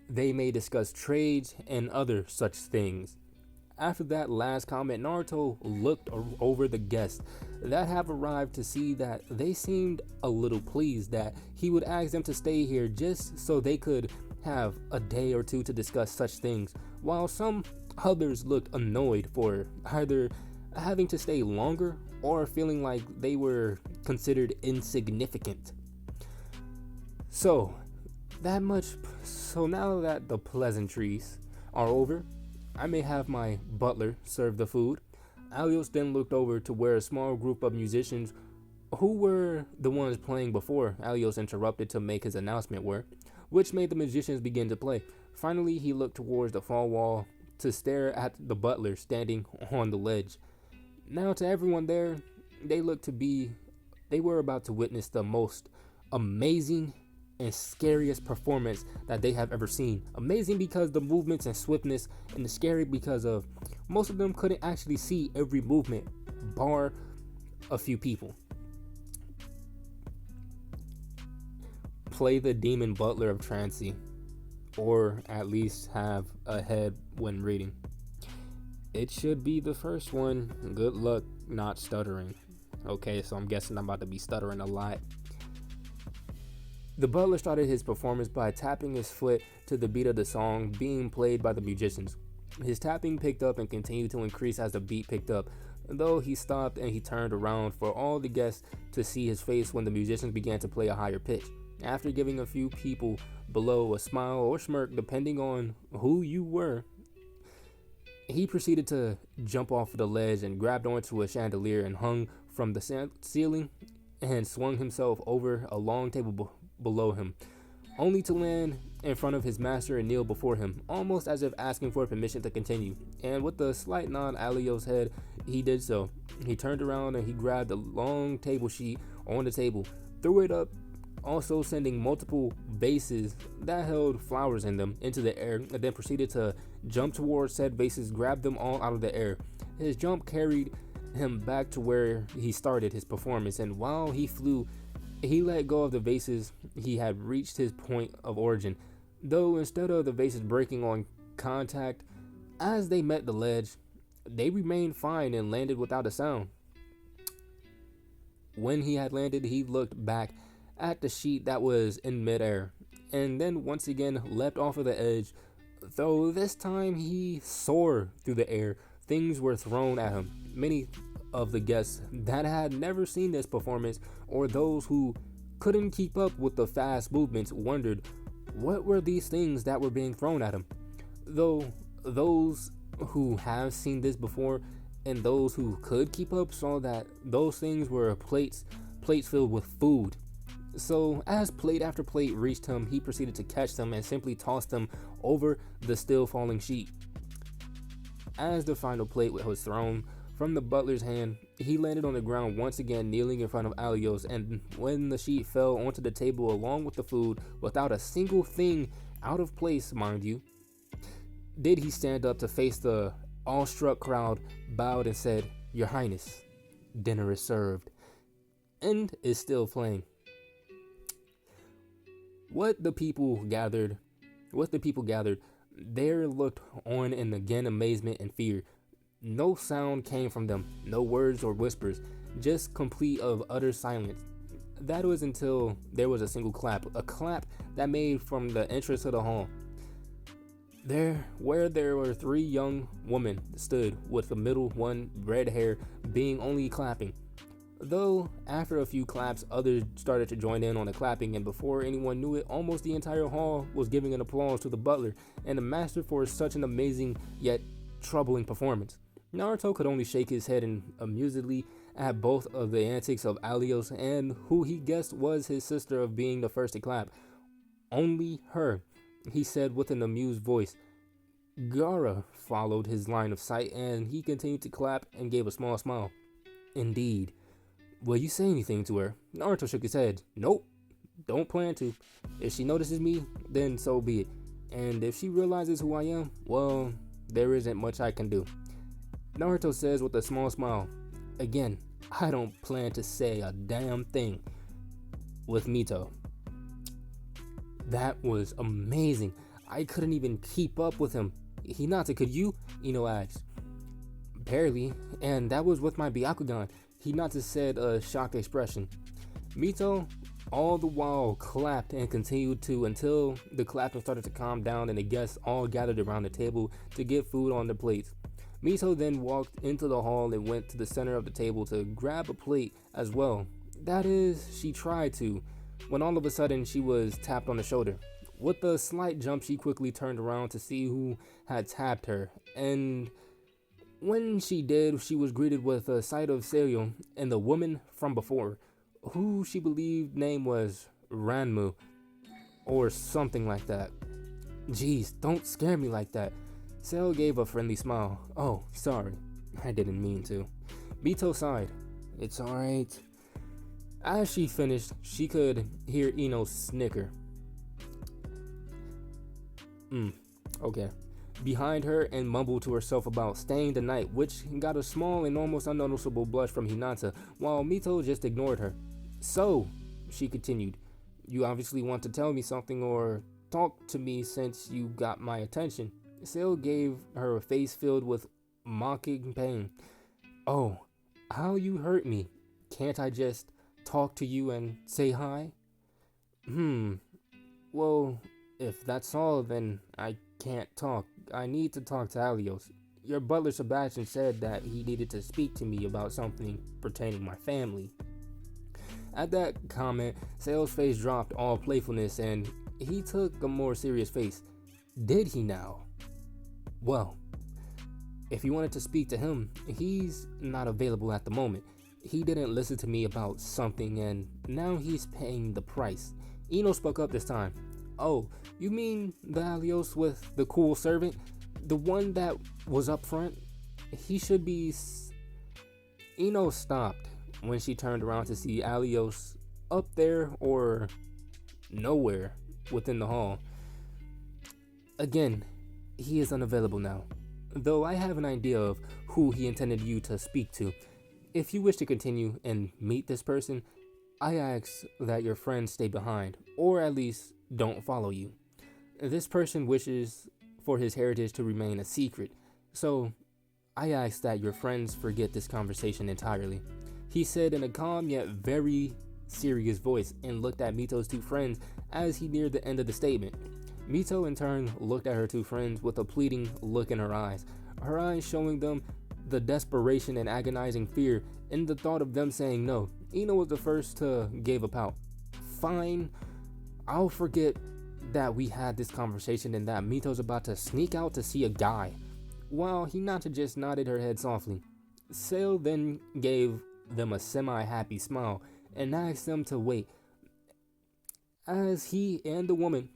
they may discuss trades and other such things. After that last comment, Naruto looked over the guests that have arrived to see that they seemed a little pleased that he would ask them to stay here just so they could have a day or 2 to discuss such things, while some others looked annoyed for either having to stay longer or feeling like they were considered insignificant. So now that the pleasantries are over, I may have my butler serve the food. Alios then looked over to where a small group of musicians who were the ones playing before Alios interrupted to make his announcement were, which made the musicians begin to play. Finally, he looked towards the far wall to stare at the butler standing on the ledge. Now to everyone there, they were about to witness the most amazing and scariest performance that they have ever seen. Amazing because the movements and swiftness, and scary because of most of them couldn't actually see every movement, bar a few people. Play the demon butler of Trancy, or at least have a head when reading. It should be the first one. Good luck not stuttering. Okay, so I'm guessing I'm about to be stuttering a lot. The butler started his performance by tapping his foot to the beat of the song being played by the musicians. His tapping picked up and continued to increase as the beat picked up, though he stopped and he turned around for all the guests to see his face when the musicians began to play a higher pitch. After giving a few people below a smile or smirk depending on who you were, he proceeded to jump off the ledge and grabbed onto a chandelier and hung from the ceiling and swung himself over a long table below him, only to land in front of his master and kneel before him, almost as if asking for permission to continue. And with a slight nod Alios's head, he did so. He turned around and he grabbed a long table sheet on the table, threw it up, also sending multiple vases that held flowers in them into the air, and then proceeded to jump towards said vases, grab them all out of the air. His jump carried him back to where he started his performance, and while he flew, he let go of the vases. He had reached his point of origin, though instead of the vases breaking on contact as they met the ledge, they remained fine and landed without a sound. When he had landed, he looked back at the sheet that was in midair, and then once again leapt off of the edge, though this time he soared through the air. Things were thrown at him. Many of the guests that had never seen this performance, or those who couldn't keep up with the fast movements, wondered what were these things that were being thrown at him. Though those who have seen this before and those who could keep up saw that those things were plates filled with food. So as plate after plate reached him, he proceeded to catch them and simply toss them over the still falling sheet. As the final plate was thrown from the butler's hand, he landed on the ground once again, kneeling in front of Alios, and when the sheet fell onto the table along with the food, without a single thing out of place, mind you, did he stand up to face the awestruck crowd, bowed and said, "Your Highness, dinner is served," and is still playing. What the people gathered, there looked on in again amazement and fear. No sound came from them, no words or whispers, just complete of utter silence. That was until there was a single clap, a clap that made from the entrance of the hall. There were three young women stood, with the middle one, red hair, being only clapping. Though after a few claps, others started to join in on the clapping, and before anyone knew it, almost the entire hall was giving an applause to the butler and the master for such an amazing yet troubling performance. Naruto could only shake his head and amusedly at both of the antics of Alios and who he guessed was his sister of being the first to clap. Only her, he said with an amused voice. Gaara followed his line of sight, and he continued to clap and gave a small smile. Indeed. Will you say anything to her? Naruto shook his head. Nope, don't plan to. If she notices me, then so be it. And if she realizes who I am, well, there isn't much I can do. Naruto says with a small smile. Again, I don't plan to say a damn thing with Mito. That was amazing. I couldn't even keep up with him. Hinata, could you? Ino asked. Barely, and that was with my Byakugan. Hinata said, a shocked expression. Mito, all the while, clapped and continued to until the clapping started to calm down and the guests all gathered around the table to get food on their plates. Mito then walked into the hall and went to the center of the table to grab a plate as well. That is, she tried to, when all of a sudden she was tapped on the shoulder. With a slight jump, she quickly turned around to see who had tapped her, and when she did, she was greeted with a sight of Seiyo and the woman from before, who she believed name was Ranmu, or something like that. Jeez, don't scare me like that. Seiyo gave a friendly smile. Oh, sorry, I didn't mean to. Mito sighed. It's alright. As she finished, she could hear Ino snicker. Okay. Behind her and mumbled to herself about staying the night, which got a small and almost unnoticeable blush from Hinata, while Mito just ignored her. So, she continued, you obviously want to tell me something or talk to me since you got my attention. Seiyo gave her a face filled with mocking pain. Oh, how you hurt me. Can't I just talk to you and say hi? Well, if that's all, then I can't talk. I need to talk to Alios. Your butler Sebastian said that he needed to speak to me about something pertaining to my family. At that comment, Seiyo's face dropped all playfulness and he took a more serious face. Did he now? Well, if you wanted to speak to him, he's not available at the moment. he didn't listen to me about something and now he's paying the price. Ino spoke up this time. Oh, you mean the Alios with the cool servant? The one that was up front? He should be... Ino stopped when she turned around to see Alios up there or nowhere within the hall. Again, he is unavailable now, though I have an idea of who he intended you to speak to. If you wish to continue and meet this person, I ask that your friends stay behind, or at least don't follow you. This person wishes for his heritage to remain a secret, so I ask that your friends forget this conversation entirely, he said in a calm yet very serious voice and looked at Mito's two friends as he neared the end of the statement. Mito in turn looked at her two friends with a pleading look in her eyes showing them the desperation and agonizing fear in the thought of them saying no. Ino was the first to give a pout. Fine, I'll forget that we had this conversation and that Mito's about to sneak out to see a guy. While Hinata just nodded her head softly. Sale then gave them a semi-happy smile and asked them to wait as he and the woman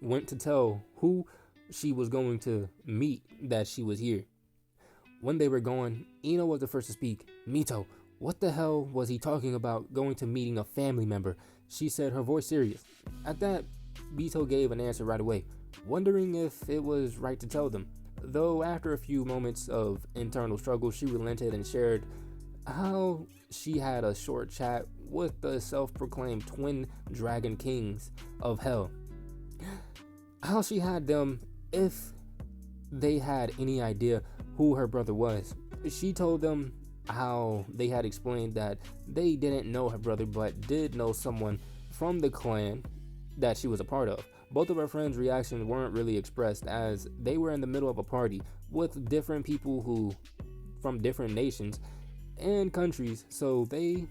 went to tell who she was going to meet that she was here. When they were gone, Ino was the first to speak. Mito, what the hell was he talking about going to meeting a family member? She said, her voice serious. At that, Mito gave an answer right away, wondering if it was right to tell them. Though after a few moments of internal struggle, she relented and shared how she had a short chat with the self-proclaimed twin dragon kings of hell. How she had them if they had any idea who her brother was. She told them how they had explained that they didn't know her brother but did know someone from the clan that she was a part of. Both of her friends' reactions weren't really expressed as they were in the middle of a party with different people who from different nations and countries, so they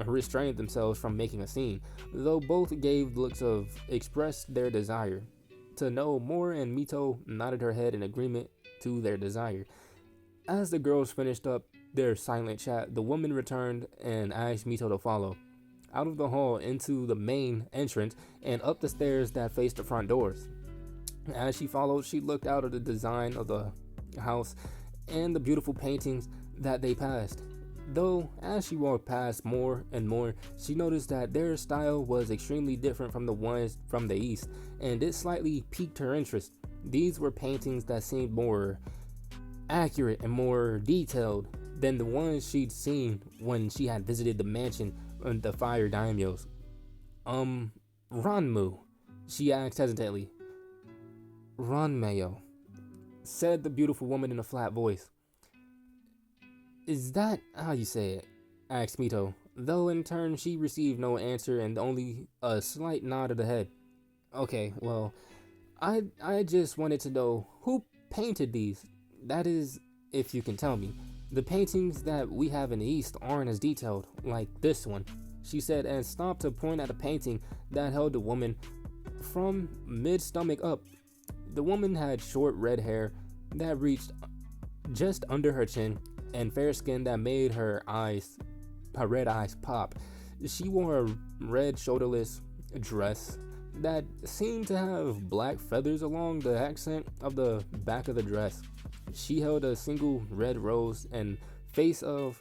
restrained themselves from making a scene, though both gave looks of expressed their desire to know more, and Mito nodded her head in agreement to their desire. As the girls finished up their silent chat, the woman returned and asked Mito to follow out of the hall into the main entrance and up the stairs that faced the front doors. As she followed, she looked out at the design of the house and the beautiful paintings that they passed. Though, as she walked past more and more, she noticed that their style was extremely different from the ones from the east, and it slightly piqued her interest. These were paintings that seemed more accurate and more detailed than the ones she'd seen when she had visited the mansion of the Fire Daimyos. Ranmu, she asked hesitantly. Ranmayo, said the beautiful woman in a flat voice. Is that how you say it? Asked Mito, though in turn she received no answer and only a slight nod of the head. Okay, well, I just wanted to know who painted these. That is, if you can tell me. The paintings that we have in the East aren't as detailed, like this one, she said, and stopped to point at a painting that held the woman from mid-stomach up. The woman had short red hair that reached just under her chin and fair skin that made her red eyes pop. She wore a red shoulderless dress that seemed to have black feathers along the accent of the back of the dress. She held a single red rose and face off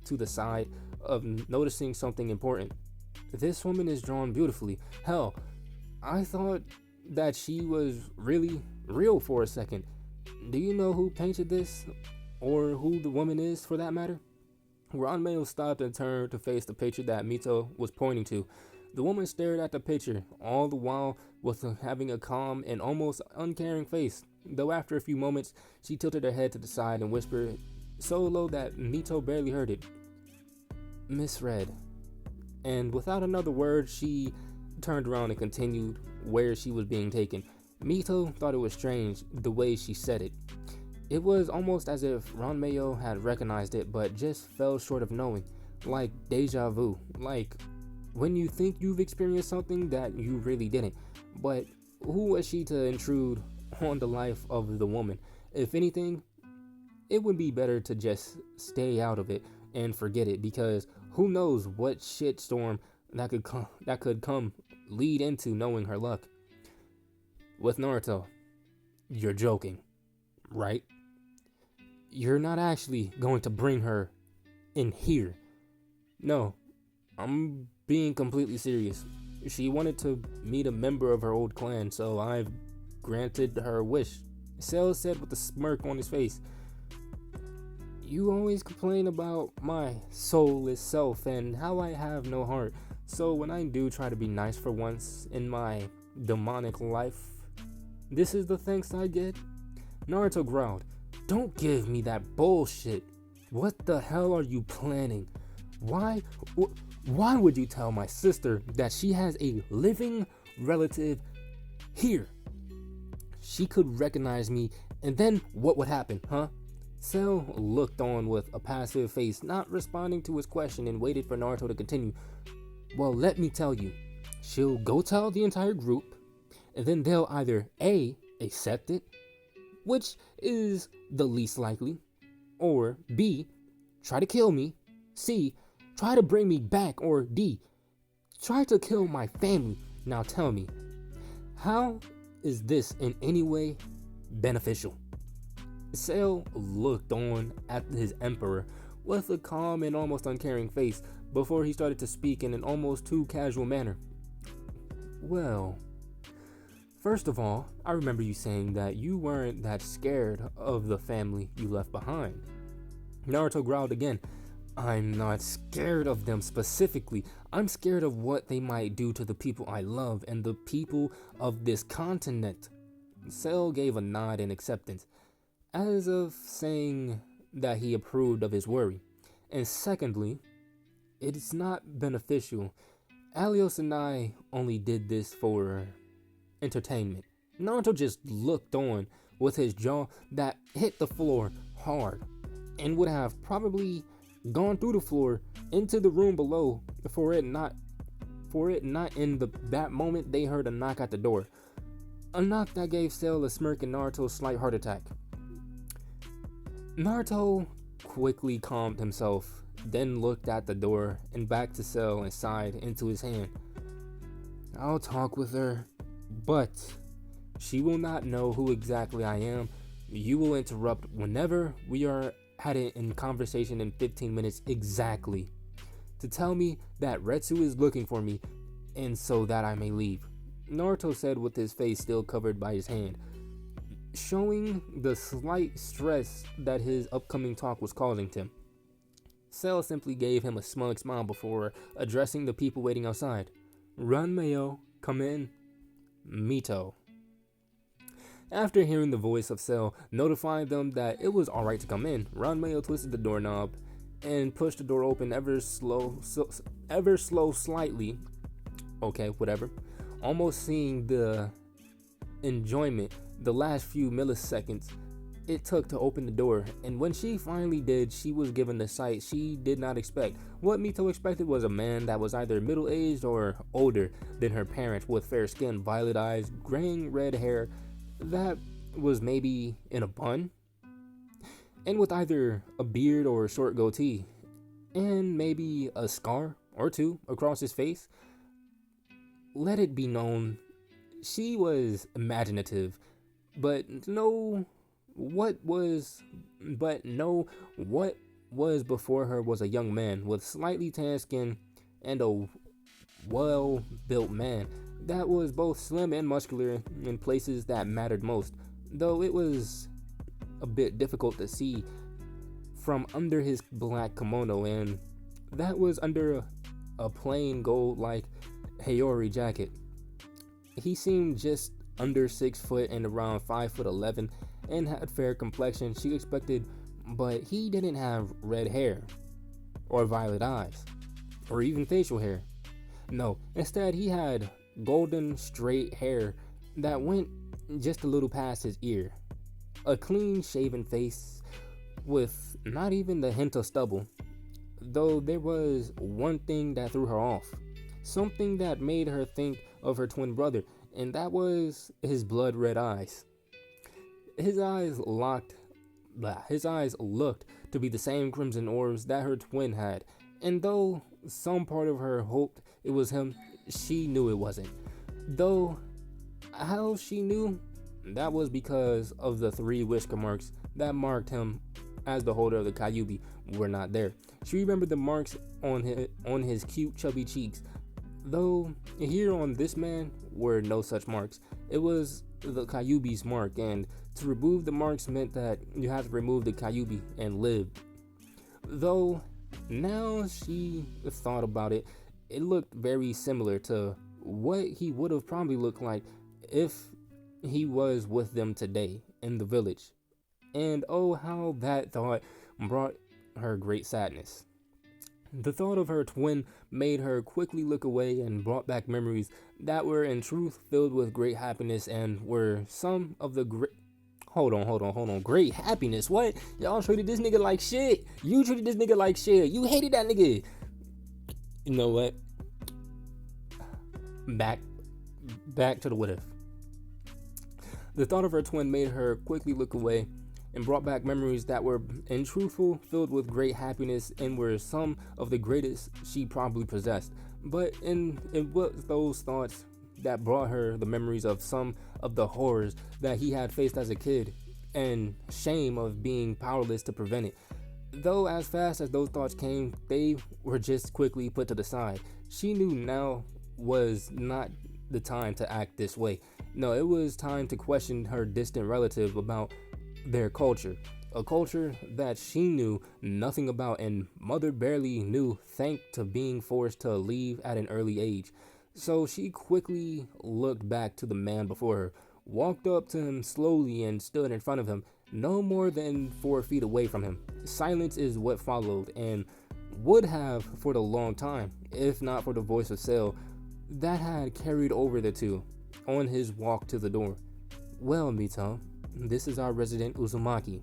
to the side of noticing something important. This woman is drawn beautifully. Hell, I thought that she was really real for a second. Do you know who painted this? Or who the woman is, for that matter? Ranmayo stopped and turned to face the picture that Mito was pointing to. The woman stared at the picture, all the while with having a calm and almost uncaring face, though after a few moments, she tilted her head to the side and whispered so low that Mito barely heard it. Misread. And without another word, she turned around and continued where she was being taken. Mito thought it was strange the way she said it. It was almost as if Ranmayo had recognized it but just fell short of knowing, like deja vu, like when you think you've experienced something that you really didn't. But who was she to intrude on the life of the woman? If anything, it would be better to just stay out of it, and forget it, because who knows what shitstorm that could come lead into knowing her luck. With Naruto, you're joking, right? You're not actually going to bring her in here. No, I'm being completely serious. She wanted to meet a member of her old clan, so I've granted her wish. Cell said with a smirk on his face. You always complain about my soulless self and how I have no heart. So when I do try to be nice for once in my demonic life, this is the thanks I get? Naruto growled. Don't give me that bullshit. What the hell are you planning? Why would you tell my sister that she has a living relative here? She could recognize me, and then what would happen, huh? Cell looked on with a passive face, not responding to his question, and waited for Naruto to continue. Well, let me tell you. She'll go tell the entire group, and then they'll either A, accept it, which is the least likely, or B, try to kill me, C, try to bring me back, or D, try to kill my family. Now tell me, how is this in any way beneficial? Cell looked on at his emperor with a calm and almost uncaring face before he started to speak in an almost too casual manner. Well, first of all, I remember you saying that you weren't that scared of the family you left behind. Naruto growled again. I'm not scared of them specifically. I'm scared of what they might do to the people I love and the people of this continent. Cell gave a nod in acceptance, as of saying that he approved of his worry. And secondly, it is not beneficial. Alios and I only did this for entertainment. Naruto just looked on with his jaw that hit the floor hard and would have probably gone through the floor into the room below for it not in that moment they heard a knock at the door. A knock that gave Cell a smirk and Naruto a slight heart attack. Naruto quickly calmed himself, then looked at the door and back to Cell and sighed into his hand. I'll talk with her, but she will not know who exactly I am. You will interrupt whenever we are had it in conversation in 15 minutes exactly to tell me that Retsu is looking for me and so that I may leave, Naruto said with his face still covered by his hand, showing the slight stress that his upcoming talk was causing him. Cell simply gave him a smug smile before addressing the people waiting outside. Run, Mayo, come in. Mito. After hearing the voice of Cell notifying them that it was alright to come in, Ranmayo twisted the doorknob and pushed the door open ever slow slightly. Okay, whatever. Almost seeing the enjoyment the last few milliseconds it took to open the door, and when she finally did, she was given the sight she did not expect. What Mito expected was a man that was either middle-aged or older than her parents, with fair skin, violet eyes, graying red hair that was maybe in a bun, and with either a beard or a short goatee, and maybe a scar or two across his face. Let it be known, she was imaginative, but what was before her was a young man with slightly tan skin and a well-built man that was both slim and muscular in places that mattered most, though it was a bit difficult to see from under his black kimono, and that was under a plain gold-like Hayori jacket. He seemed just under 6 foot and around 5'11" and had fair complexion she expected, but he didn't have red hair, or violet eyes, or even facial hair. No, instead he had golden straight hair that went just a little past his ear, a clean shaven face with not even the hint of stubble, though there was one thing that threw her off, something that made her think of her twin brother, and that was his blood red eyes. His eyes looked to be the same crimson orbs that her twin had. And though some part of her hoped it was him, she knew it wasn't. Though, how she knew? That was because of the 3 whisker marks that marked him as the holder of the Kyubi were not there. She remembered the marks on his cute chubby cheeks, though here on this man were no such marks. It was the Kyubi's mark, and to remove the marks meant that you had to remove the Kyubi and live. Though now she thought about it, it looked very similar to what he would have probably looked like if he was with them today in the village. And oh, how that thought brought her great sadness. The thought of her twin made her quickly look away and brought back memories that were in truth filled with great happiness and were some of the great... Hold on. Great happiness? What? Y'all treated this nigga like shit. You treated this nigga like shit. You hated that nigga. You know what? Back to the what if. The thought of her twin made her quickly look away and brought back memories that were in truthful, filled with great happiness, and were some of the greatest she probably possessed. But it was those thoughts that brought her the memories of some of the horrors that he had faced as a kid, and shame of being powerless to prevent it. Though as fast as those thoughts came, they were just quickly put to the side. She knew now was not the time to act this way. No, it was time to question her distant relative about their culture, a culture that she knew nothing about and mother barely knew, thanks to being forced to leave at an early age. So she quickly looked back to the man before her, walked up to him slowly and stood in front of him, no more than 4 feet away from him. Silence is what followed, and would have for the long time, if not for the voice of Sale that had carried over the two on his walk to the door. Well, Mito, this is our resident Uzumaki,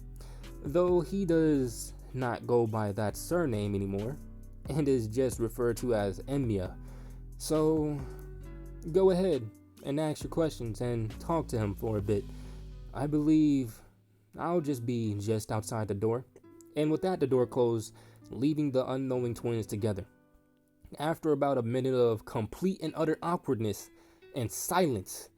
though he does not go by that surname anymore and is just referred to as Emiya. So go ahead and ask your questions and talk to him for a bit. I believe I'll just be just outside the door. And with that, the door closed, leaving the unknowing twins together. After about a minute of complete and utter awkwardness and silence,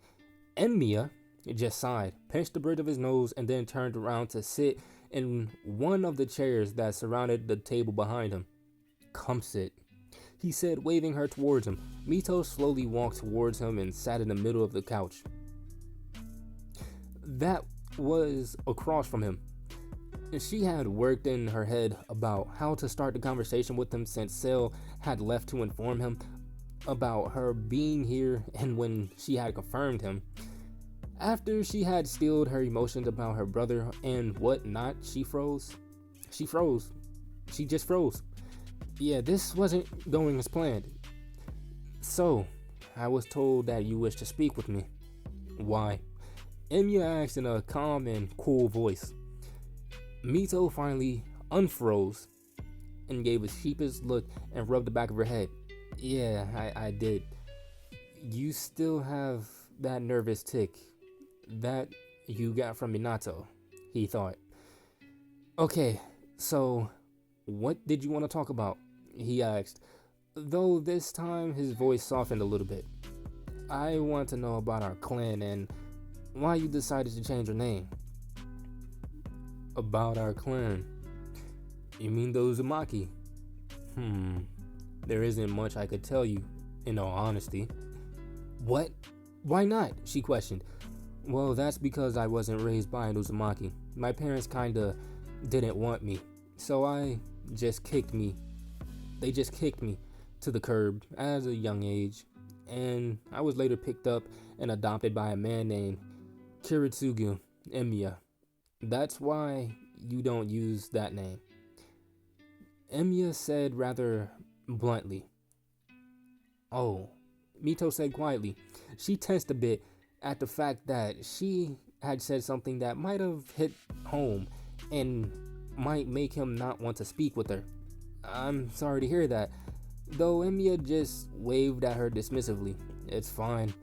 Emiya just sighed, pinched the bridge of his nose, and then turned around to sit in one of the chairs that surrounded the table behind him. Come sit, he said, waving her towards him. Mito slowly walked towards him and sat in the middle of the couch that was across from him. She had worked in her head about how to start the conversation with him since Sale had left to inform him about her being here, and when she had confirmed him. After she had stilled her emotions about her brother and whatnot, she froze. She just froze. Yeah, this wasn't going as planned. So, I was told that you wish to speak with me. Why? Emiya asked in a calm and cool voice. Mito finally unfroze and gave a sheepish look and rubbed the back of her head. Yeah, I did. You still have that nervous tick that you got from Minato, he thought. Okay, so what did you want to talk about? He asked, though this time his voice softened a little bit. I want to know about our clan and why you decided to change your name. About our clan? You mean the Uzumaki? There isn't much I could tell you, in all honesty. What? Why not? She questioned. Well, that's because I wasn't raised by an Uzumaki. My parents kinda didn't want me, so they just kicked me to the curb at a young age, and I was later picked up and adopted by a man named Kiritsugu Emiya. That's why you don't use that name, Emiya said rather bluntly. Oh, Mito said quietly. She tensed a bit at the fact that she had said something that might have hit home and might make him not want to speak with her. I'm sorry to hear that, though Emiya just waved at her dismissively. It's fine.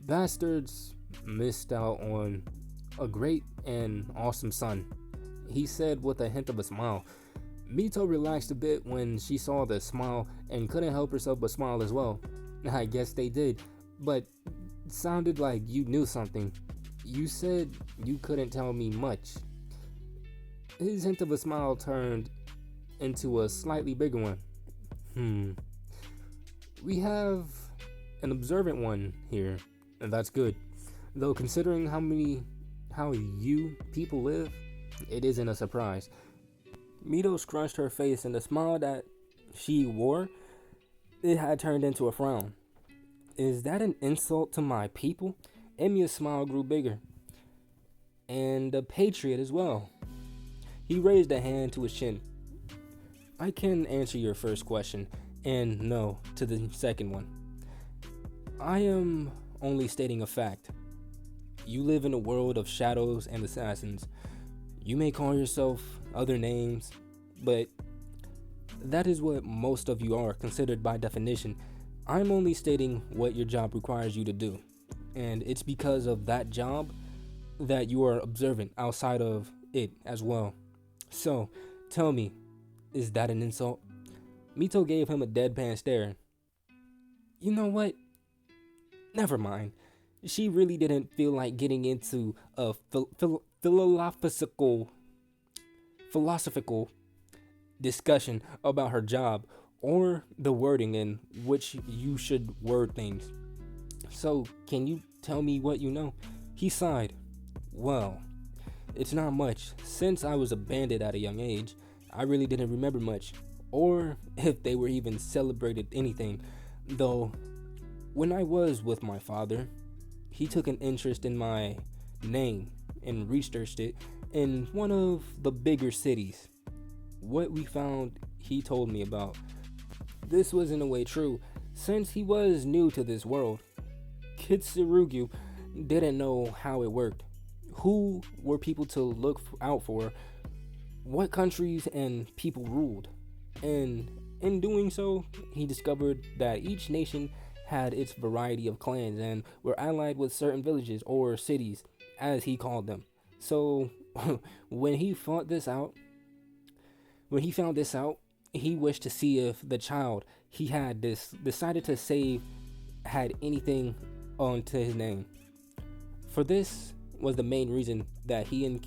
Bastards missed out on a great and awesome son, he said with a hint of a smile. Mito relaxed a bit when she saw the smile and couldn't help herself but smile as well. I guess they did, but it sounded like you knew something. You said you couldn't tell me much. His hint of a smile turned into a slightly bigger one. We have an observant one here, and that's good. Though considering how you people live, it isn't a surprise. Mito scrunched her face, and the smile that she wore, it had turned into a frown. Is that an insult to my people? Emiya's smile grew bigger. And a patriot as well. He raised a hand to his chin. I can answer your first question, and no to the second one. I am only stating a fact. You live in a world of shadows and assassins. You may call yourself other names, but that is what most of you are considered by definition. I'm only stating what your job requires you to do, and it's because of that job that you are observant outside of it as well. So, tell me, is that an insult? Mito gave him a deadpan stare. You know what? Never mind. She really didn't feel like getting into a philosophical discussion about her job or the wording in which you should word things. So, can you tell me what you know? He sighed. Well, it's not much. Since I was abandoned at a young age, I really didn't remember much, or if they were even celebrated anything. Though, when I was with my father, he took an interest in my name and researched it in one of the bigger cities. What we found, he told me about. This was in a way true, since he was new to this world. Kitsurugi didn't know how it worked. Who were people to look out for? What countries and people ruled? And in doing so, he discovered that each nation had its variety of clans and were allied with certain villages or cities, as he called them. So, when he found this out, he wished to see if the child he had decided to save had anything onto his name. For this was the main reason that he and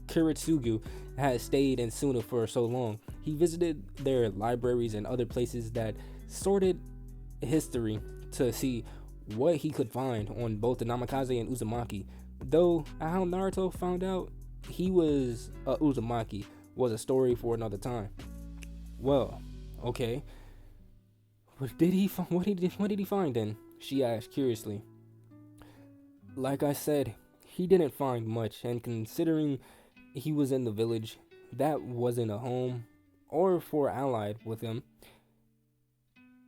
Kiritsugu had stayed in Suna for so long. He visited their libraries and other places that sorted history to see what he could find on both the Namikaze and Uzumaki. Though how Naruto found out he was a Uzumaki was a story for another time. Well, okay. What did he find then? She asked curiously. Like I said, he didn't find much, and considering he was in the village, that wasn't a home or for allied with him.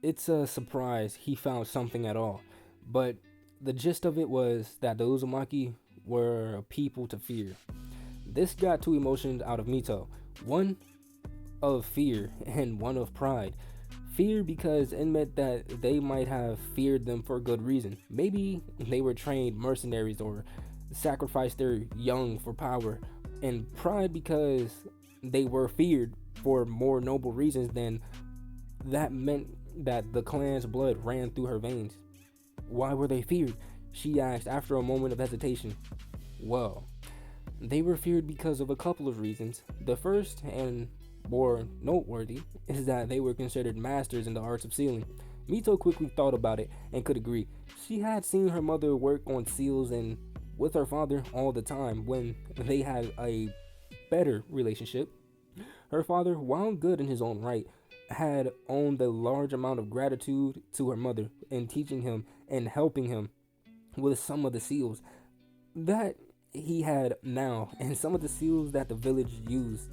It's a surprise he found something at all, but the gist of it was that the Uzumaki were a people to fear. This got two emotions out of Mito, one of fear and one of pride. Fear because it meant that they might have feared them for good reason. Maybe they were trained mercenaries or sacrificed their young for power. And pride because they were feared for more noble reasons than that meant that the clan's blood ran through her veins. Why were they feared? She asked after a moment of hesitation. Well, they were feared because of a couple of reasons. The first and more noteworthy is that they were considered masters in the arts of sealing. Mito quickly thought about it and could agree. She had seen her mother work on seals and with her father all the time when they had a better relationship. Her father, while good in his own right, had owned a large amount of gratitude to her mother in teaching him and helping him with some of the seals that he had now and some of the seals that the village used.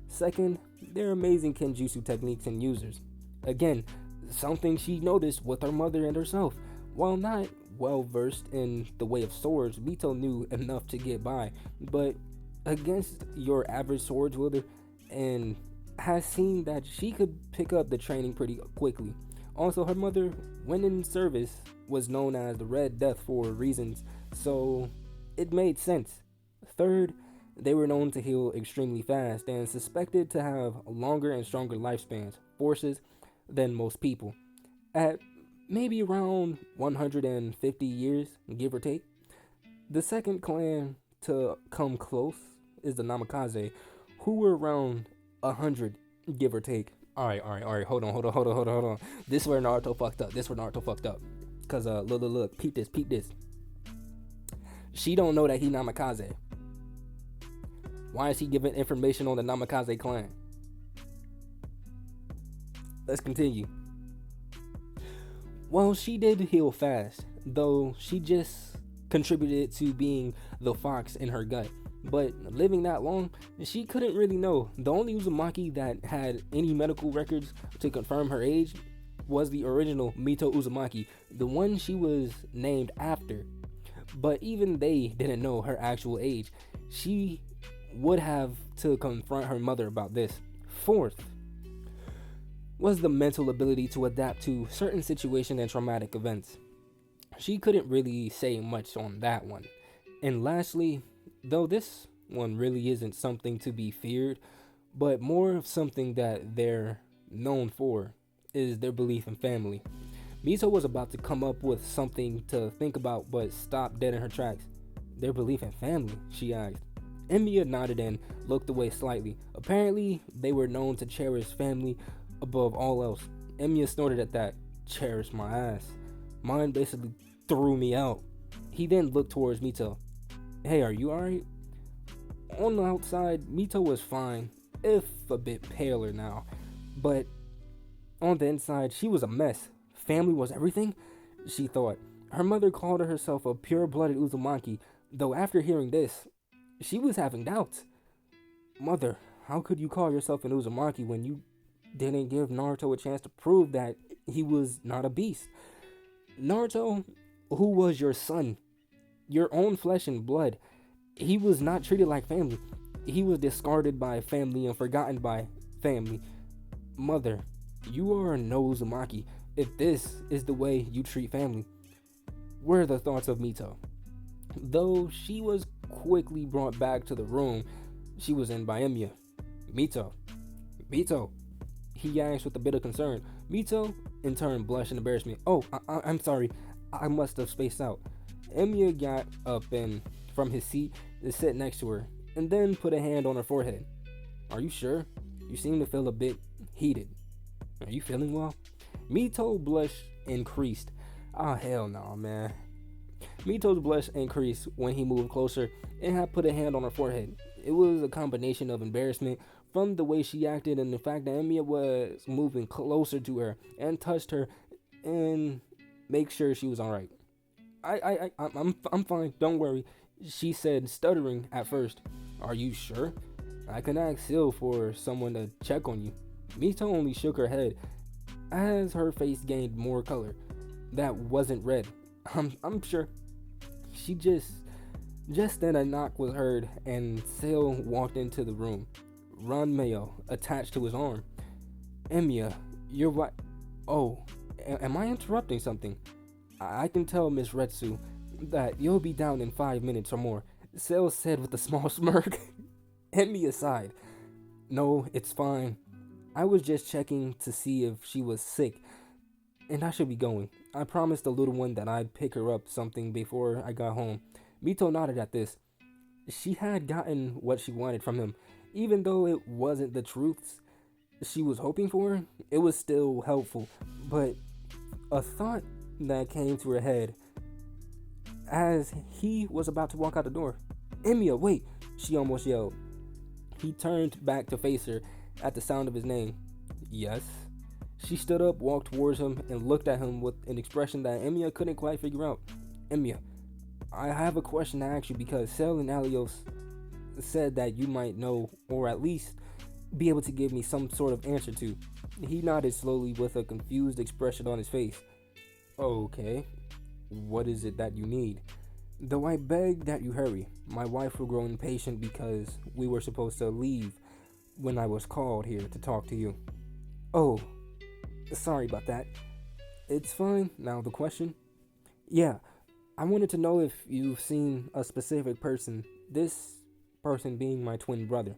Second, their amazing kenjutsu techniques and users. Again, something she noticed with her mother and herself. While not well versed in the way of swords, Mito knew enough to get by, but against your average swords wielder, and has seen that she could pick up the training pretty quickly. Also, her mother, when in service, was known as the Red Death for reasons, so it made sense. Third, They were known to heal extremely fast and suspected to have longer and stronger lifespans, forces, than most people. At maybe around 150 years, give or take. The second clan to come close is the Namikaze, who were around 100, give or take. All right. Hold on. This is where Naruto fucked up. Cause look, peep this. She don't know that he Namikaze. Why is he giving information on the Namikaze clan? Let's continue. Well, she did heal fast, though she just contributed to being the fox in her gut. But living that long, she couldn't really know. The only Uzumaki that had any medical records to confirm her age was the original Mito Uzumaki, the one she was named after. But even they didn't know her actual age. She would have to confront her mother about this. Fourth was the mental ability to adapt to certain situations and traumatic events. She couldn't really say much on that one. And lastly, though this one really isn't something to be feared, but more of something that they're known for, is their belief in family. Mito was about to come up with something to think about, but stopped dead in her tracks. Their belief in family, she asked. Emiya nodded and looked away slightly. Apparently, they were known to cherish family above all else. Emiya snorted at that. Cherish my ass. Mine basically threw me out. He then looked towards Mito. Hey, are you alright? On the outside, Mito was fine, if a bit paler now. But on the inside, she was a mess. Family was everything, she thought. Her mother called herself a pure-blooded Uzumaki, though after hearing this, she was having doubts. Mother, how could you call yourself an Uzumaki when you didn't give Naruto a chance to prove that he was not a beast? Naruto, who was your son, your own flesh and blood, he was not treated like family. He was discarded by family and forgotten by family. Mother, you are no Uzumaki if this is the way you treat family. Were the thoughts of Mito. Though she was quickly brought back to the room she was in by Emiya. Mito, he asked with a bit of concern. Mito, in turn, blushed in embarrassment. Oh, I'm sorry. I must have spaced out. Emiya got up and from his seat to sit next to her, and then put a hand on her forehead. Are you sure? You seem to feel a bit heated. Are you feeling well? Mito's blush increased. Ah, hell no, man. Mito's blush increased when he moved closer and had put a hand on her forehead. It was a combination of embarrassment from the way she acted and the fact that Emiya was moving closer to her and touched her and make sure she was alright. I'm fine, don't worry, she said, stuttering at first. Are you sure? I can ask Sil for someone to check on you. Mito only shook her head as her face gained more color. That wasn't red. I'm sure. She just then a knock was heard and Sil walked into the room. Ron Mayo attached to his arm. Emiya, you're what? Oh, am I interrupting something? I can tell Miss Retsu that you'll be down in 5 minutes or more, Sil said with a small smirk. Emiya sighed. No, it's fine. I was just checking to see if she was sick, and I should be going. I promised the little one that I'd pick her up something before I got home. Mito nodded at this. She had gotten what she wanted from him. Even though it wasn't the truths she was hoping for, it was still helpful. But a thought that came to her head as he was about to walk out the door. Emiya, wait, she almost yelled. He turned back to face her at the sound of his name. Yes? She stood up, walked towards him, and looked at him with an expression that Emiya couldn't quite figure out. Emiya, I have a question to ask you because Cell and Alios said that you might know, or at least be able to give me some sort of answer to. He nodded slowly with a confused expression on his face. Okay, what is it that you need? Though I beg that you hurry. My wife will grow impatient because we were supposed to leave when I was called here to talk to you. Oh, sorry about that. It's fine. Now the question? Yeah, I wanted to know if you've seen a specific person. This person being my twin brother.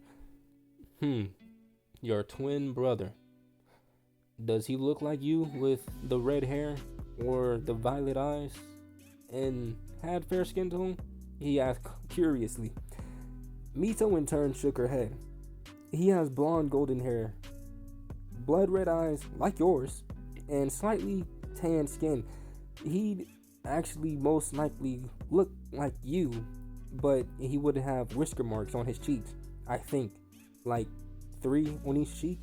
Your twin brother. Does he look like you with the red hair or the violet eyes and had fair skin tone? He asked curiously. Mito in turn shook her head. He has blonde golden hair, blood red eyes like yours, and slightly tan skin. He'd actually most likely look like you, but he would have whisker marks on his cheeks, I think, like 3 on each cheek.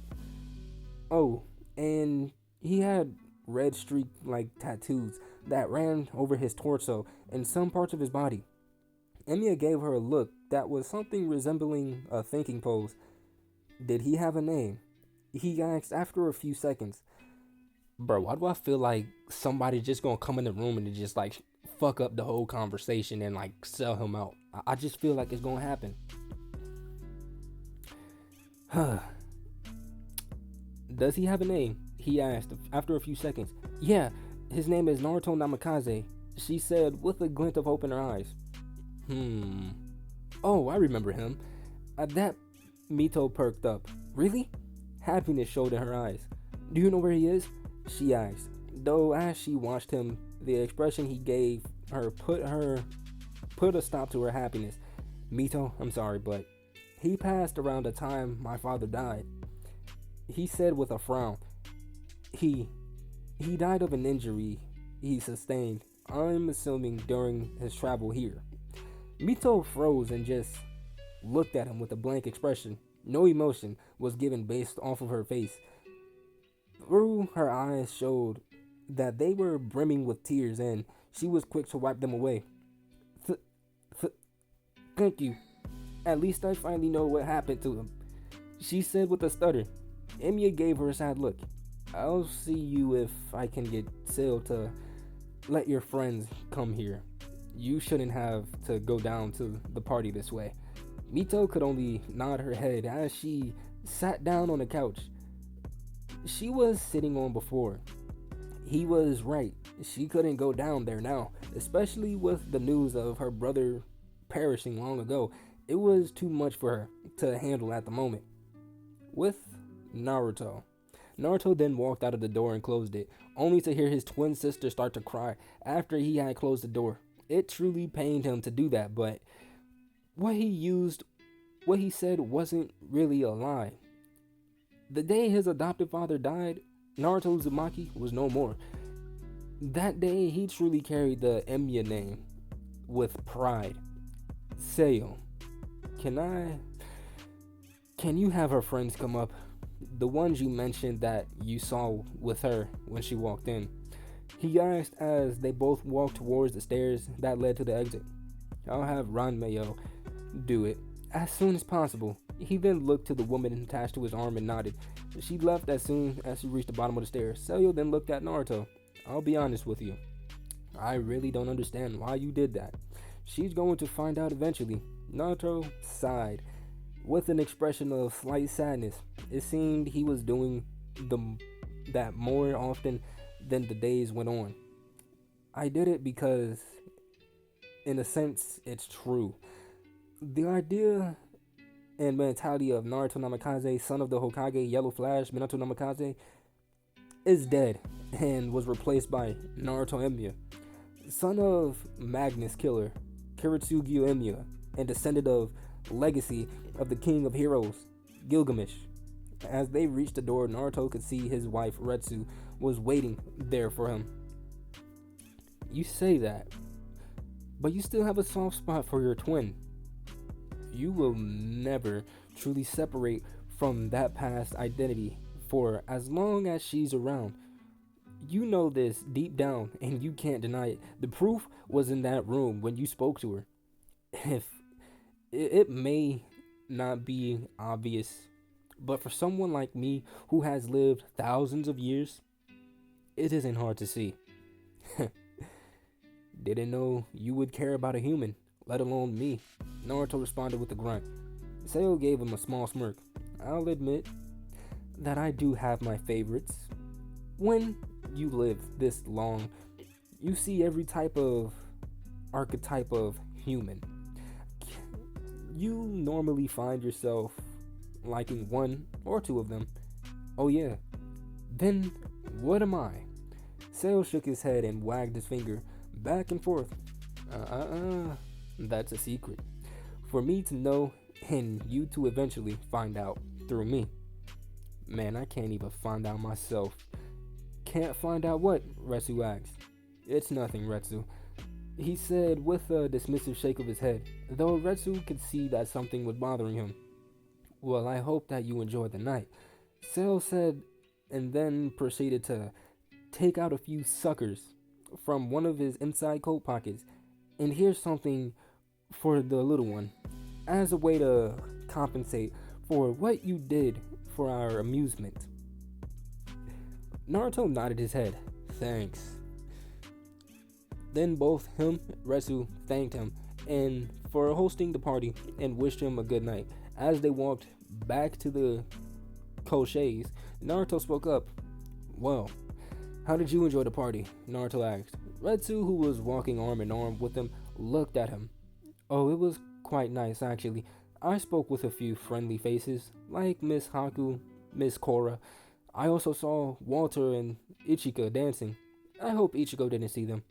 Oh, and he had red streak like tattoos that ran over his torso and some parts of his body. Emiya gave her a look that was something resembling a thinking pose. Did he have a name? He asked after a few seconds. Bro, why do I feel like somebody's just gonna come in the room and just like fuck up the whole conversation and like sell him out? I just feel like it's gonna happen. Does he have a name? He asked after a few seconds. Yeah, his name is Naruto Namikaze, she said with a glint of hope in her eyes. Oh, I remember him. At that, Mito perked up. Really? Happiness showed in her eyes. Do you know where he is? She asked. Though as she watched him, the expression he gave her put a stop to her happiness. Mito, I'm sorry, but he passed around the time my father died. He said with a frown. He died of an injury he sustained, I'm assuming during his travel here. Mito froze and just looked at him with a blank expression. No emotion was given based off of her face. Through her eyes showed that they were brimming with tears, and she was quick to wipe them away. Thank you. At least I finally know what happened to him, she said with a stutter. Emiya gave her a sad look. I'll see you if I can get Sale to let your friends come here. You shouldn't have to go down to the party this way. Mito could only nod her head as she sat down on the couch she was sitting on before. He was right. She couldn't go down there now, especially with the news of her brother perishing long ago. It was too much for her to handle at the moment. With Naruto. Naruto then walked out of the door and closed it, only to hear his twin sister start to cry after he had closed the door. It truly pained him to do that, but what he said wasn't really a lie. The day his adopted father died, Naruto Uzumaki was no more. That day, he truly carried the Emiya name with pride. Seo, can you have her friends come up? The ones you mentioned that you saw with her when she walked in. He asked as they both walked towards the stairs that led to the exit. I'll have Ranmeo do it as soon as possible. He then looked to the woman attached to his arm and nodded. She left as soon as she reached the bottom of the stairs. Seo then looked at Naruto. I'll be honest with you. I really don't understand why you did that. She's going to find out eventually. Naruto sighed with an expression of slight sadness. It seemed he was doing that more often than the days went on. I did it because, in a sense, it's true. The idea and mentality of Naruto Namikaze, son of the Hokage, Yellow Flash, Minato Namikaze, is dead and was replaced by Naruto Emiya, son of Magnus Killer, Kiritsugu Emiya, and descendant of legacy of the King of Heroes, Gilgamesh. As they reached the door, Naruto could see his wife, Retsu, was waiting there for him. You say that, but you still have a soft spot for your twin. You will never truly separate from that past identity for as long as she's around. You know this deep down and you can't deny it. The proof was in that room when you spoke to her. If it may not be obvious, but for someone like me who has lived thousands of years, it isn't hard to see. Didn't know you would care about a human, let alone me. Naruto responded with a grunt. Seo gave him a small smirk. I'll admit that I do have my favorites. When you live this long, you see every type of archetype of human. you normally find yourself liking one or two of them. Oh yeah, then what am I? Sale shook his head and wagged his finger back and forth. That's a secret. For me to know and you to eventually find out through me. Man, I can't even find out myself. Can't find out what? Retsu asked. It's nothing, Retsu, he said with a dismissive shake of his head, though Retsu could see that something was bothering him. Well, I hope that you enjoyed the night, Sale said, and then proceeded to take out a few suckers from one of his inside coat pockets. And here's something for the little one, as a way to compensate for what you did for our amusement. Naruto nodded his head. Thanks. Then both him and Retsu thanked him and for hosting the party and wished him a good night. As they walked back to the Koshis, Naruto spoke up. Well, how did you enjoy the party? Naruto asked. Retsu, who was walking arm in arm with him, looked at him. Oh, it was quite nice actually. I spoke with a few friendly faces, like Miss Haku, Miss Korra. I also saw Walter and Ichika dancing. I hope Ichigo didn't see them,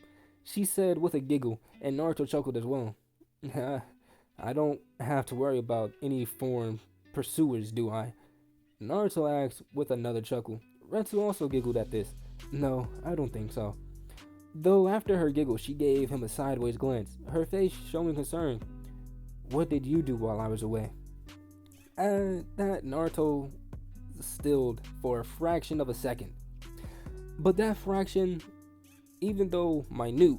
she said with a giggle, and Naruto chuckled as well. I don't have to worry about any foreign pursuers, do I? Naruto asked with another chuckle. Retsu also giggled at this. No, I don't think so. Though after her giggle, she gave him a sideways glance, her face showing concern. What did you do while I was away? That Naruto stilled for a fraction of a second. But that fraction, even though minute,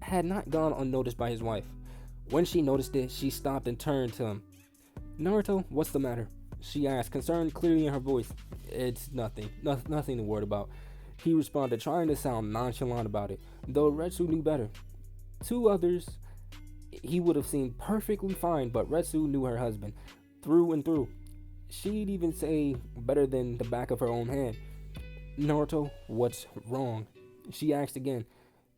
had not gone unnoticed by his wife. When she noticed it, she stopped and turned to him. Naruto, what's the matter? She asked, concern clearly in her voice. It's nothing. Nothing to worry about. He responded, trying to sound nonchalant about it, though Retsu knew better. Two others he would have seen perfectly fine, but Retsu knew her husband through and through. She'd even say better than the back of her own hand. Naruto, what's wrong? She asked again.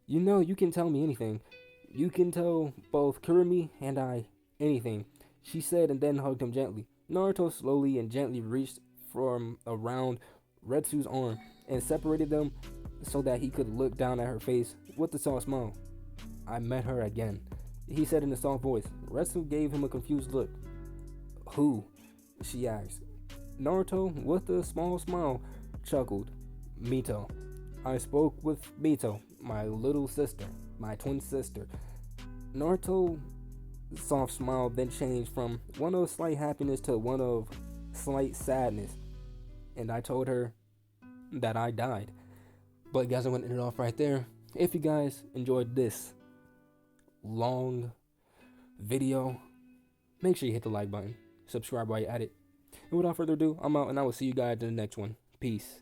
You know, you can tell me anything. You can tell both Kurumi and I anything, she said, and then hugged him gently. Naruto slowly and gently reached from around Retsu's arm and separated them so that he could look down at her face with a soft smile. I met her again, he said in a soft voice. Retsu gave him a confused look. Who? She asked. Naruto, with a small smile, chuckled. Mito. I spoke with Mito, my little sister, my twin sister. Naruto's soft smile then changed from one of slight happiness to one of slight sadness. And I told her that I died. But guys, I'm going to end it off right there. If you guys enjoyed this long video, make sure you hit the like button, subscribe while you're at it. And without further ado, I'm out and I will see you guys in the next one. Peace.